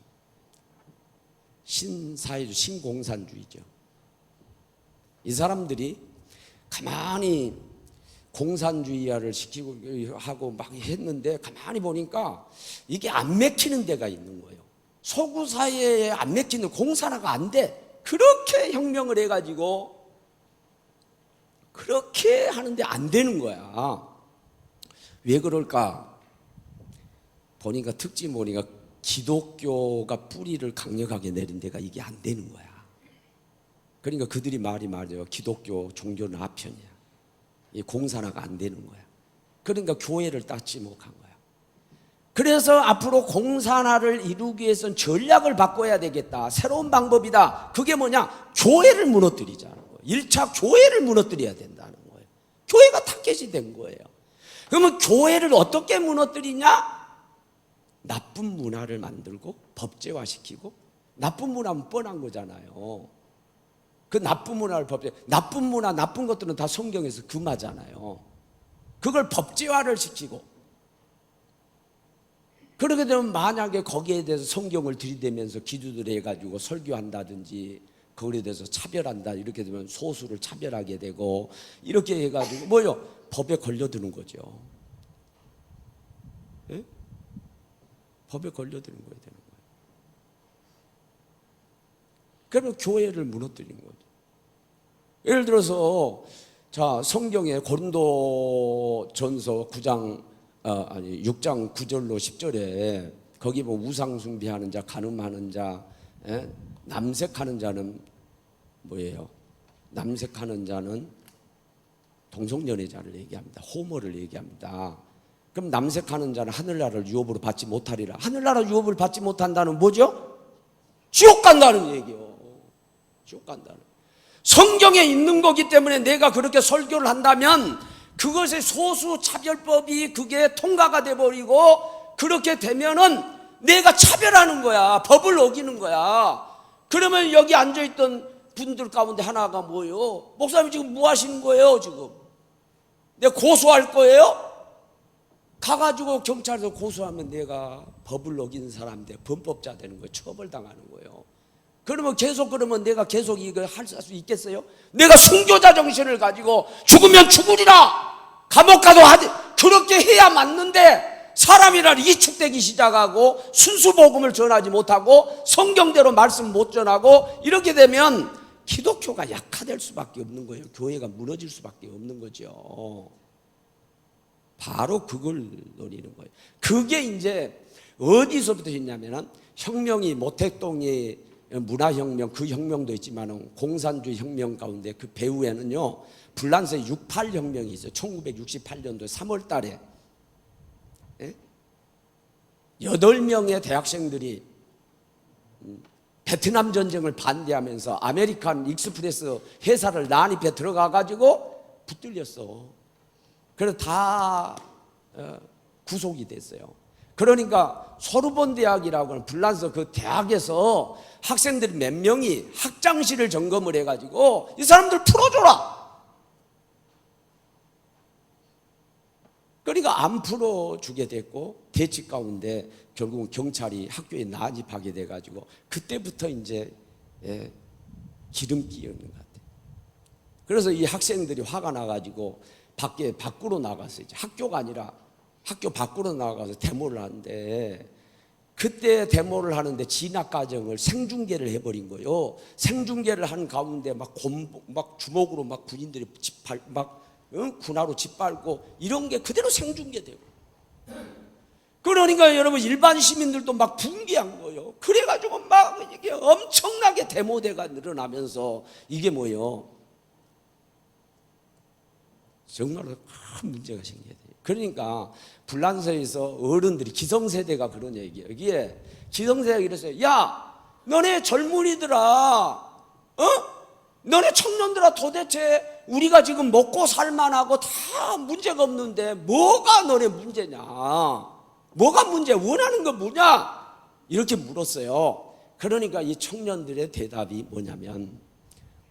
신사회주의, 신공산주의죠. 이 사람들이 가만히 공산주의화를 시키고 하고 막 했는데 가만히 보니까 이게 안 맥히는 데가 있는 거예요. 서구 사회에 안 맥히는 공산화가 안 돼. 그렇게 혁명을 해가지고 그렇게 하는데 안 되는 거야. 왜 그럴까? 보니까 특징 보니까 기독교가 뿌리를 강력하게 내린 데가 이게 안 되는 거야. 그러니까 그들이 말이죠. 기독교 종교는 아편이야. 이 공산화가 안 되는 거야. 그러니까 교회를 딱 지목한 거야. 그래서 앞으로 공산화를 이루기 위해서는 전략을 바꿔야 되겠다. 새로운 방법이다. 그게 뭐냐? 교회를 무너뜨리자는 거예요. 1차 교회를 무너뜨려야 된다는 거예요. 교회가 타겟이 된 거예요. 그러면 교회를 어떻게 무너뜨리냐? 나쁜 문화를 만들고 법제화시키고, 나쁜 문화는 뻔한 거잖아요. 그 나쁜 문화를 나쁜 문화, 나쁜 것들은 다 성경에서 금하잖아요. 그걸 법제화를 시키고, 그렇게 되면 만약에 거기에 대해서 성경을 들이대면서 기도를 해가지고 설교한다든지 거기에 대해서 차별한다 이렇게 되면 소수를 차별하게 되고 이렇게 해가지고 뭐요? 법에 걸려드는 거죠. 예? 법에 걸려드는 거야 되는 거예요. 그러면 교회를 무너뜨린 거죠. 예를 들어서 자 성경에 고린도전서 6장 9절로 10절에 거기 뭐 우상 숭배하는 자, 간음하는 자, 남색하는 자는 뭐예요? 남색하는 자는 동성연애자를 얘기합니다. 호모를 얘기합니다. 그럼 남색하는 자는 하늘나라를 유업으로 받지 못하리라. 하늘나라 유업을 받지 못한다는 뭐죠? 지옥 간다는 얘기요. 지옥 간다는. 성경에 있는 거기 때문에 내가 그렇게 설교를 한다면 그것의 소수 차별법이 그게 통과가 돼버리고 그렇게 되면은 내가 차별하는 거야. 법을 어기는 거야. 그러면 여기 앉아있던 분들 가운데 하나가 뭐예요? 목사님 지금 뭐 하시는 거예요 지금? 내가 고소할 거예요? 가가지고 경찰에서 고소하면 내가 법을 어기는 사람인데 범법자 되는 거예요. 처벌당하는 거예요. 그러면 내가 계속 이거 할 수 있겠어요? 내가 순교자 정신을 가지고 죽으면 죽으리라. 감옥 가도 그렇게 해야 맞는데 사람이란 이축되기 시작하고 순수 복음을 전하지 못하고 성경대로 말씀 못 전하고 이렇게 되면 기독교가 약화될 수밖에 없는 거예요. 교회가 무너질 수밖에 없는 거죠. 바로 그걸 노리는 거예요. 그게 이제 어디서부터 있냐면은 혁명이 모택동이 문화혁명 그 혁명도 있지만 공산주의 혁명 가운데 그 배후에는요 불란서의 68혁명이 있어요. 1968년도 3월 달에 8명의 대학생들이 베트남 전쟁을 반대하면서 아메리칸 익스프레스 회사를 난입해 들어가가지고 붙들렸어. 그래서 다 구속이 됐어요. 그러니까 소르본 대학이라고 하는 불란서 그 대학에서 학생들이 몇 명이 학장실을 점검을 해가지고 이 사람들 풀어줘라. 그러니까 안 풀어주게 됐고 대치 가운데 결국은 경찰이 학교에 난입하게 돼가지고 그때부터 이제 기름기였는 것 같아요. 그래서 이 학생들이 화가 나가지고 밖으로 나갔어요. 학교가 아니라 학교 밖으로 나가서 데모를 하는데 그때 데모를 하는데 진압 과정을 생중계를 해버린 거예요. 생중계를 한 가운데 막 주먹으로 막 군인들이 군화로 짓밟고 이런 게 그대로 생중계되고. 그러니까 여러분 일반 시민들도 막 붕괴한 거예요. 그래가지고 막 이게 엄청나게 데모대가 늘어나면서 이게 뭐예요? 정말로 큰 문제가 생겨야 돼요. 그러니까 불란서에서 어른들이 기성세대가 그런 얘기예요. 여기에 기성세대가 이랬어요. 야, 너네 젊은이들아, 너네 청년들아, 도대체 우리가 지금 먹고 살만하고 다 문제가 없는데 뭐가 너네 문제냐? 뭐가 문제? 원하는 건 뭐냐? 이렇게 물었어요. 그러니까 이 청년들의 대답이 뭐냐면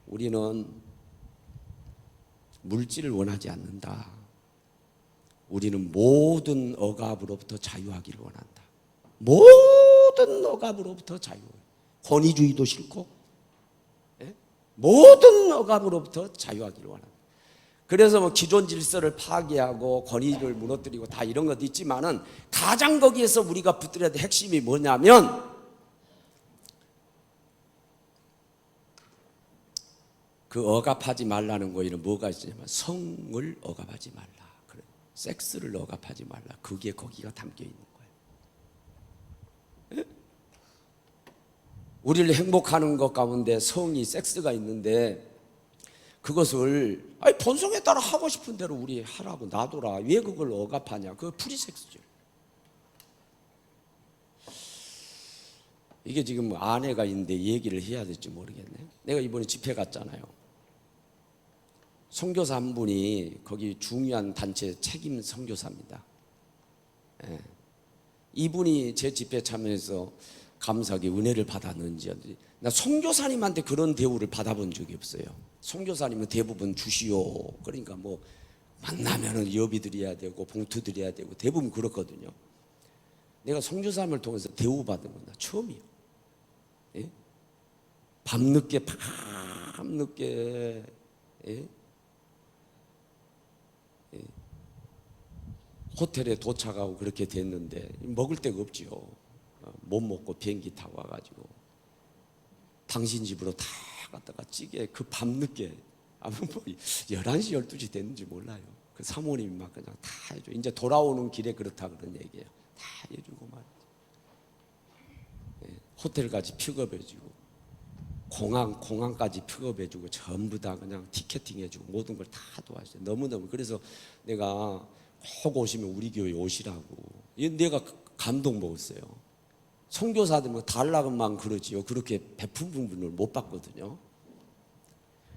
우리는 물질을 원하지 않는다. 우리는 모든 억압으로부터 자유하기를 원한다. 모든 억압으로부터 자유. 권위주의도 싫고 모든 억압으로부터 자유하기를 원한다. 그래서 뭐 기존 질서를 파괴하고 권위를 무너뜨리고 다 이런 것도 있지만은 가장 거기에서 우리가 붙들어야 될 핵심이 뭐냐면 그 억압하지 말라는 거에는 뭐가 있냐면 성을 억압하지 말라. 그래. 섹스를 억압하지 말라. 그게 거기가 담겨 있는 거예요. 우리를 행복하는 것 가운데 성이 섹스가 있는데 그것을 본성에 따라 하고 싶은 대로 우리 하라고 놔둬라. 왜 그걸 억압하냐? 그거 프리섹스죠. 이게 지금 아내가 있는데 얘기를 해야 될지 모르겠네. 내가 이번에 집회 갔잖아요. 선교사 한 분이 거기 중요한 단체 책임 선교사입니다. 이분이 제 집회 참여해서 감사하게 은혜를 받았는지 나 선교사님한테 그런 대우를 받아본 적이 없어요. 선교사님은 대부분 주시오. 그러니까 뭐 만나면은 여비 드려야 되고 봉투 드려야 되고 대부분 그렇거든요. 내가 선교사님을 통해서 대우받은 건 나 처음이에요. 예? 밤늦게 예? 호텔에 도착하고 그렇게 됐는데 먹을 데가 없지요. 못 먹고 비행기 타고 와가지고 당신 집으로 다 갔다가 찌개 그 밤늦게 아마 뭐 11시 12시 됐는지 몰라요. 그 사모님이 막 그냥 다 해줘. 이제 돌아오는 길에 그렇다 그런 얘기예요. 다 해주고 말이죠. 호텔까지 픽업해주고 공항까지 픽업해주고 전부 다 그냥 티켓팅 해주고 모든 걸 다 도와줘요. 너무너무. 그래서 내가 꼭 오시면 우리 교회 오시라고. 내가 감동 먹었어요. 선교사들 뭐 달라고만 그러지요. 그렇게 베푼 부분을 못 봤거든요.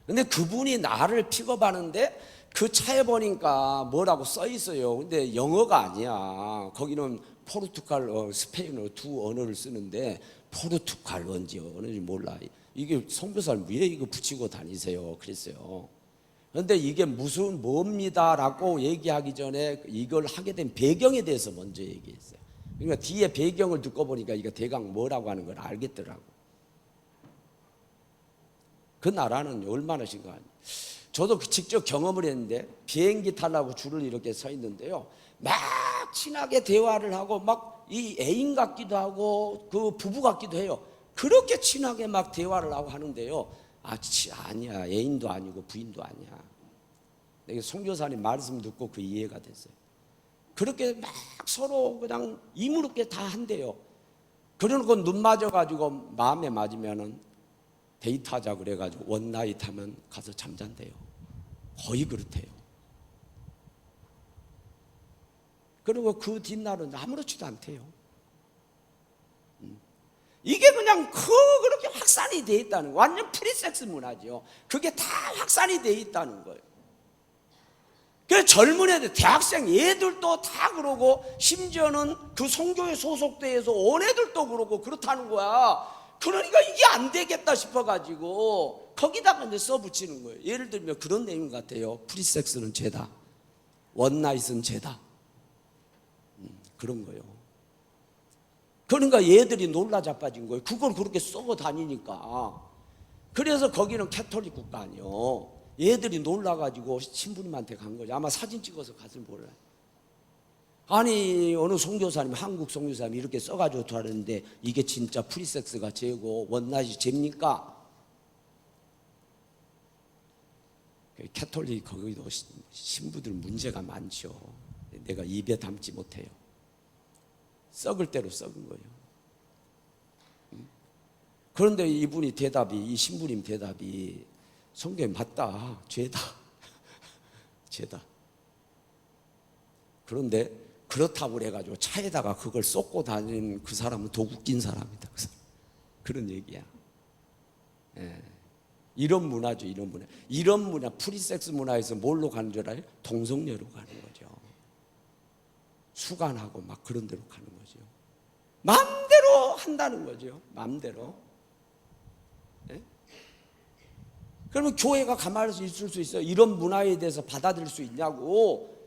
근데 그분이 나를 픽업하는데 그 차에 보니까 뭐라고 써 있어요. 근데 영어가 아니야. 거기는 포르투갈어, 스페인어 두 언어를 쓰는데 포르투갈어인지 언어인지 몰라. 이게 선교사를 왜 이거 붙이고 다니세요? 그랬어요. 그런데 이게 무슨 뭡니다라고 얘기하기 전에 이걸 하게 된 배경에 대해서 먼저 얘기했어요. 그러니까 뒤에 배경을 듣고 보니까 이거 대강 뭐라고 하는 걸 알겠더라고. 그 나라는 얼마나 심각하냐. 저도 직접 경험을 했는데 비행기 타려고 줄을 이렇게 서 있는데요. 막 친하게 대화를 하고 막 이 애인 같기도 하고 그 부부 같기도 해요. 그렇게 친하게 막 대화를 하고 하는데요. 아니야. 애인도 아니고 부인도 아니야. 내가 선교사님 말씀 듣고 그 이해가 됐어요. 그렇게 막 서로 그냥 이무롭게 다 한대요. 그러놓고 눈 맞아가지고 마음에 맞으면은 데이트하자 그래가지고 원나잇 하면 가서 잠잔대요. 거의 그렇대요. 그리고 그 뒷날은 아무렇지도 않대요. 이게 그냥 그렇게 확산이 돼 있다는 거예요. 완전 프리섹스 문화죠. 그게 다 확산이 돼 있다는 거예요. 그래서 젊은 애들, 대학생 애들도 다 그러고 심지어는 그 선교회 소속돼서 온 애들도 그러고 그렇다는 거야. 그러니까 이게 안 되겠다 싶어가지고 거기다가 이제 써붙이는 거예요. 예를 들면 그런 내용 같아요. 프리섹스는 죄다. 원나잇은 죄다. 그런 거예요. 그러니까 얘들이 놀라 자빠진 거예요. 그걸 그렇게 쏘고 다니니까. 그래서 거기는 캐톨릭 국가 아니요. 얘들이 놀라가지고 신부님한테 간 거죠. 아마 사진 찍어서 갔을 몰라요. 아니 어느 선교사님, 한국 선교사님이 이렇게 써가지고 하는데 이게 진짜 프리섹스가 죄고 원나잇이 죄입니까? 캐톨릭 거기도 신부들 문제가 많죠. 내가 입에 담지 못해요. 썩을 대로 썩은 거예요. 그런데 이분이 대답이, 이 신부님 대답이 성경에 맞다. 죄다. 죄다. 그런데 그렇다고 그래가지고 차에다가 그걸 쏟고 다니는 그 사람은 더 웃긴 사람이다. 그런 얘기야. 예. 이런 문화죠. 이런 문화. 이런 문화, 프리섹스 문화에서 뭘로 가는 줄 알아요? 동성애로 가는 거죠. 수간하고 막 그런 데로 가는 거죠. 마음대로 한다는 거죠. 마음대로. 네? 그러면 교회가 가만히 있을 수 있어요? 이런 문화에 대해서 받아들일 수 있냐고.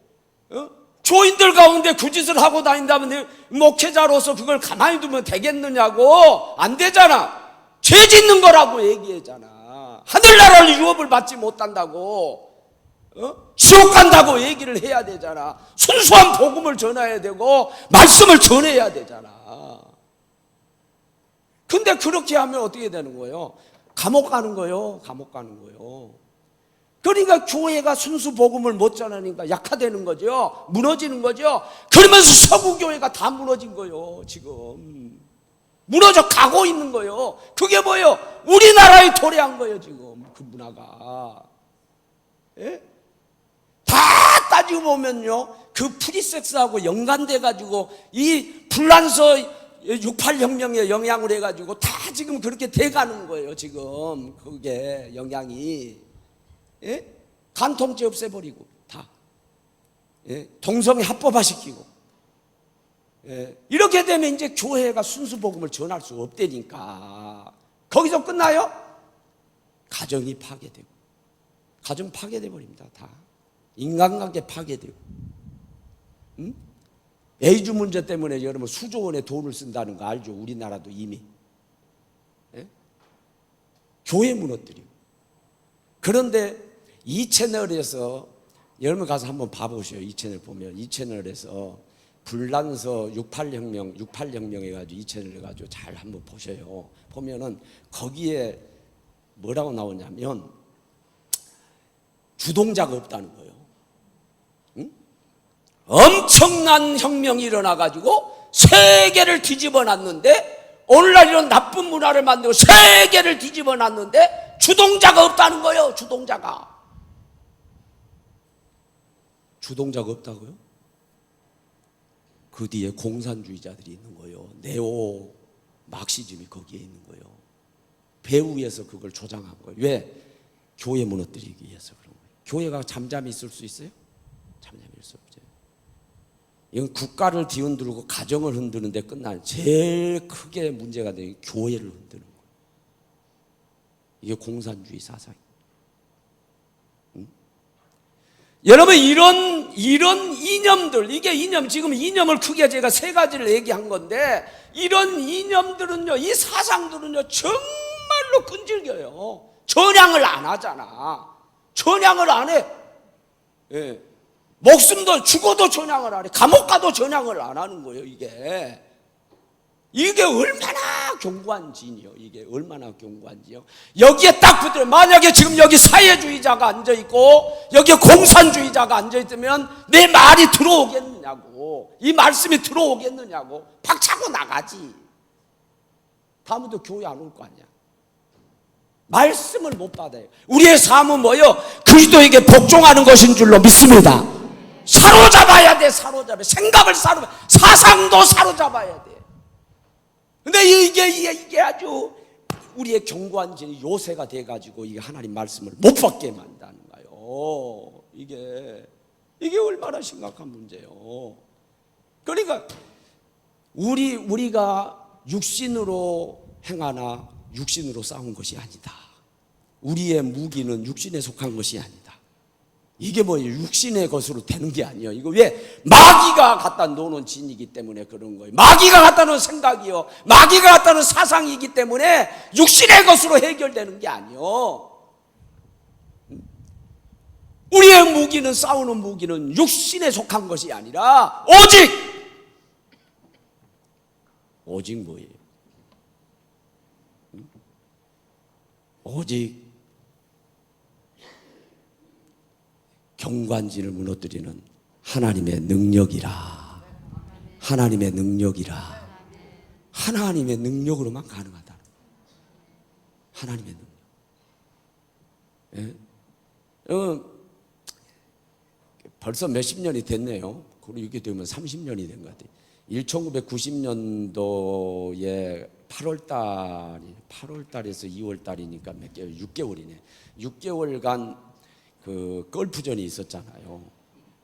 교인들 가운데 그 짓을 하고 다닌다면 목회자로서 그걸 가만히 두면 되겠느냐고. 안 되잖아. 죄 짓는 거라고 얘기하잖아. 하늘나라를 유업을 받지 못한다고. 지옥 간다고 얘기를 해야 되잖아. 순수한 복음을 전해야 되고 말씀을 전해야 되잖아. 근데 그렇게 하면 어떻게 되는 거예요? 감옥 가는 거예요. 감옥 가는 거예요. 그러니까 교회가 순수 복음을 못 전하니까 약화되는 거죠. 무너지는 거죠. 그러면서 서구 교회가 다 무너진 거예요. 지금 무너져 가고 있는 거예요. 그게 뭐예요? 우리나라에 도래한 거예요. 지금 그 문화가. 예? 다 따지고 보면요, 그 프리섹스하고 연관돼 가지고 이 불란서 68혁명에 영향을 해가지고 다 지금 그렇게 돼가는 거예요. 지금 그게 영향이. 예? 간통죄 없애버리고 다. 예? 동성애 합법화시키고. 예? 이렇게 되면 이제 교회가 순수 복음을 전할 수 없다니까. 거기서 끝나요? 가정이 파괴되고, 가정 파괴돼 버립니다. 다. 인간관계 파괴되고. 에이즈 문제 때문에 여러분 수조 원의 돈을 쓴다는 거 알죠? 우리나라도 이미. 예? 교회 무너뜨리고. 그런데 이 채널에서 여러분 가서 한번 봐보세요. 이 채널 보면 이 채널에서 불란서 68혁명 해가지고 이 채널 해가지고 잘 한번 보셔요. 보면은 거기에 뭐라고 나오냐면 주동자가 없다는 거예요. 엄청난 혁명이 일어나가지고 세계를 뒤집어 놨는데, 오늘날 이런 나쁜 문화를 만들고 세계를 뒤집어 놨는데 주동자가 없다는 거예요. 주동자가 없다고요? 그 뒤에 공산주의자들이 있는 거예요. 네오 막시즘이 거기에 있는 거예요. 배후에서 그걸 조장한 거예요. 왜? 교회 무너뜨리기 위해서 그런 거예요. 교회가 잠잠히 있을 수 있어요? 잠잠히 있을 수 없죠. 이건 국가를 뒤흔들고 가정을 흔드는데 끝나는 제일 크게 문제가 되는 교회를 흔드는 거예요. 이게 공산주의 사상이에요. 여러분 이런 이념들, 이게 이념, 지금 이념을 크게 제가 세 가지를 얘기한 건데, 이런 이념들은요, 이 사상들은요 정말로 끈질겨요. 전향을 안 하잖아. 전향을 안 해. 예. 목숨도 죽어도 전향을 안 해. 감옥 가도 전향을 안 하는 거예요. 이게 얼마나 견고한 진이요. 이게 얼마나 견고한지요. 여기에 딱 붙들어. 만약에 지금 여기 사회주의자가 앉아있고 여기에 공산주의자가 앉아있으면 내 말이 들어오겠느냐고, 이 말씀이 들어오겠느냐고 박차고 나가지. 다음부터 교회 안 올 거 아니야. 말씀을 못 받아요. 우리의 삶은 뭐요? 그리스도에게 복종하는 것인 줄로 믿습니다. 사로잡아야 돼. 사로잡아야. 생각을 사상도 사로잡아야 돼. 근데 이게 아주 우리의 견고한 진이 요새가 돼가지고 이게 하나님 말씀을 못 받게 만드는 거예요. 이게 얼마나 심각한 문제예요. 그러니까 우리가 육신으로 행하나 육신으로 싸운 것이 아니다. 우리의 무기는 육신에 속한 것이 아니다. 이게 뭐 육신의 것으로 되는 게 아니에요. 이거 왜? 마귀가 갖다 놓는 진이기 때문에 그런 거예요. 마귀가 갖다 놓은 생각이요, 마귀가 갖다 놓은 사상이기 때문에 육신의 것으로 해결되는 게 아니에요. 우리의 무기는, 싸우는 무기는 육신에 속한 것이 아니라 오직 뭐예요? 오직 경관진을 무너뜨리는 하나님의 능력이라. 하나님의 능력이라. 하나님의 능력으로만 가능하다. 하나님의 능력. 예? 벌써 몇십 년이 됐네요. 그리고 이게 되면 30년이 된 것 같아요. 1990년도에 8월달에서 2월달이니까 몇 개월, 6개월이네. 6개월간 그 걸프전이 있었잖아요.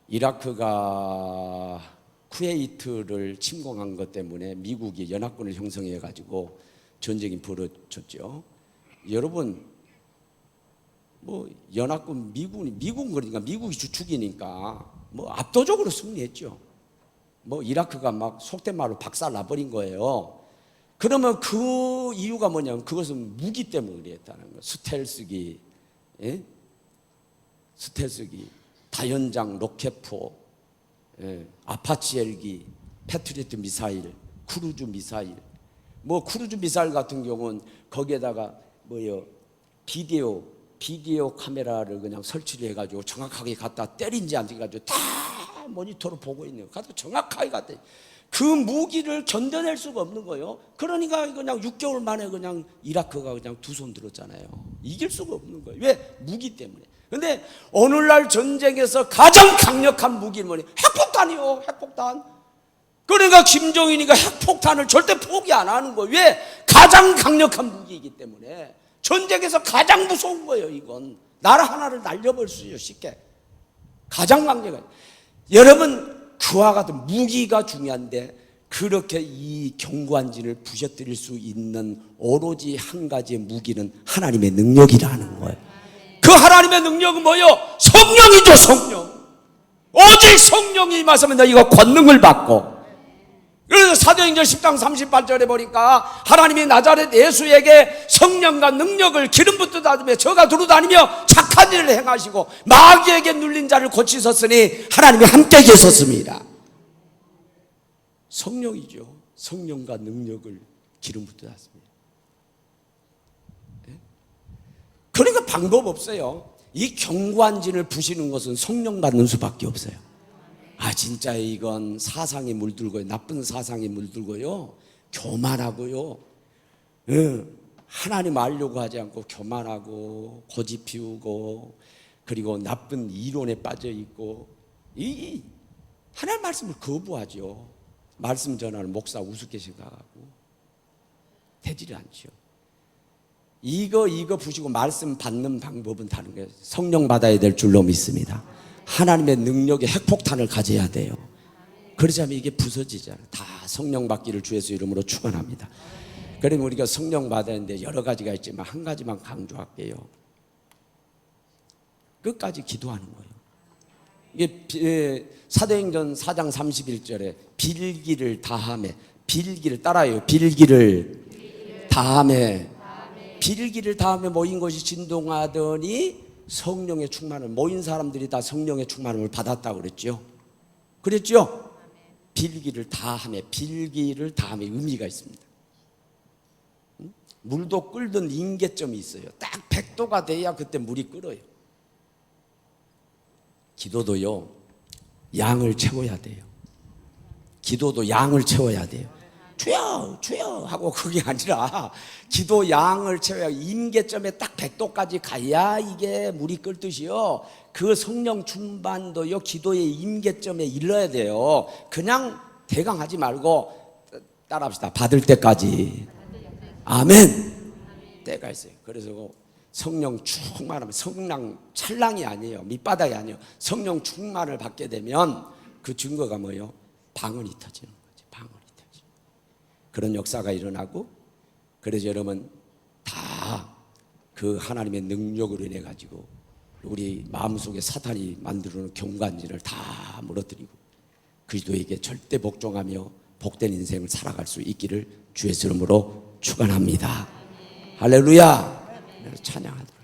이라크가 쿠웨이트를 침공한 것 때문에 미국이 연합군을 형성해 가지고 전쟁이 벌어졌죠. 여러분, 뭐 연합군 미국은 그러니까 미국이 주축이니까 뭐 압도적으로 승리했죠. 뭐 이라크가 막 속된 말로 박살 나버린 거예요. 그러면 그 이유가 뭐냐면 그것은 무기 때문에 그랬다는 거예요. 스텔스기, 예? 스텔스기, 다연장 로켓포, 예, 아파치 헬기, 패트리어트 미사일, 크루즈 미사일. 뭐 크루즈 미사일 같은 경우는 거기에다가 뭐요, 비디오 카메라를 그냥 설치를 해가지고 정확하게 갖다 때린지 안 때려가지고 다 모니터로 보고 있는 거예요. 갖다 정확하게 갖다. 그 무기를 견뎌낼 수가 없는 거예요. 그러니까 그냥 6개월 만에 그냥 이라크가 그냥 두 손 들었잖아요. 이길 수가 없는 거예요. 왜? 무기 때문에. 근데 오늘날 전쟁에서 가장 강력한 무기는 뭐냐? 핵폭탄이요. 핵폭탄. 그러니까 김정일이가 핵폭탄을 절대 포기 안 하는 거예요. 왜? 가장 강력한 무기이기 때문에. 전쟁에서 가장 무서운 거예요. 이건 나라 하나를 날려버릴 수 있어요. 쉽게. 가장 강력한. 여러분, 그와 같은 무기가 중요한데 그렇게 이 견고한 진을 부셔뜨릴 수 있는 오로지 한 가지의 무기는 하나님의 능력이라는 거예요. 그 하나님의 능력은 뭐예요? 성령이죠. 성령. 오직 성령이 임하시면 너희가 권능을 받고. 그래서 사도행전 10장 38절에 보니까 하나님이 나자렛 예수에게 성령과 능력을 기름 붓듯하며 저가 두루다니며 착한 일을 행하시고 마귀에게 눌린 자를 고치셨으니 하나님이 함께 계셨습니다. 성령이죠. 성령과 능력을 기름 붓듯하십니다. 그러니까 방법 없어요. 이 견고한 진을 부시는 것은 성령 받는 수밖에 없어요. 아, 진짜 이건 사상이 물들고요, 나쁜 사상이 물들고요, 교만하고요, 하나님 알려고 하지 않고 교만하고 고집 피우고 그리고 나쁜 이론에 빠져 있고, 이 하나님 말씀을 거부하죠. 말씀 전하는 목사 우습게 생각하고 되지를 않죠. 이거 부시고 말씀 받는 방법은 다른 거예요. 성령 받아야 될 줄로 믿습니다. 하나님의 능력의 핵폭탄을 가져야 돼요. 그러지 않으면 이게 부서지잖아요. 다 성령 받기를 주 예수 이름으로 축원합니다. 그러면 우리가 성령 받아야 하는데 여러 가지가 있지만 한 가지만 강조할게요. 끝까지 기도하는 거예요. 이게 사도행전 4장 31절에 빌기를 다하매, 빌기를 따라요. 빌기를 다하매, 빌기를 다하매 모인 것이 진동하더니 성령의 충만을, 모인 사람들이 다 성령의 충만을 받았다고 그랬죠. 그랬죠? 빌기를 다함에, 빌기를 다함에 의미가 있습니다. 물도 끓던 임계점이 있어요. 딱 100도가 돼야 그때 물이 끓어요. 기도도요, 양을 채워야 돼요. 기도도 양을 채워야 돼요. 주여 주여 하고 그게 아니라 기도 양을 채워야, 임계점에 딱 100도까지 가야 이게 물이 끓듯이요, 그 성령 충만도요 기도의 임계점에 이르러야 돼요. 그냥 대강 하지 말고 따라합시다. 받을 때까지. 아멘. 때가 있어요. 그래서 성령 충만하면, 성령 찰랑이 아니에요, 밑바닥이 아니에요. 성령 충만을 받게 되면 그 증거가 뭐예요? 방언이 터지는 거지. 방언이 터지. 그런 역사가 일어나고, 그래서 여러분 다 그 하나님의 능력으로 인해 가지고 우리 마음속에 사탄이 만들어놓은 경관진을 다 무너뜨리고 그리스도에게 절대 복종하며 복된 인생을 살아갈 수 있기를 주의 이름으로 축원합니다. 할렐루야. 찬양합니다.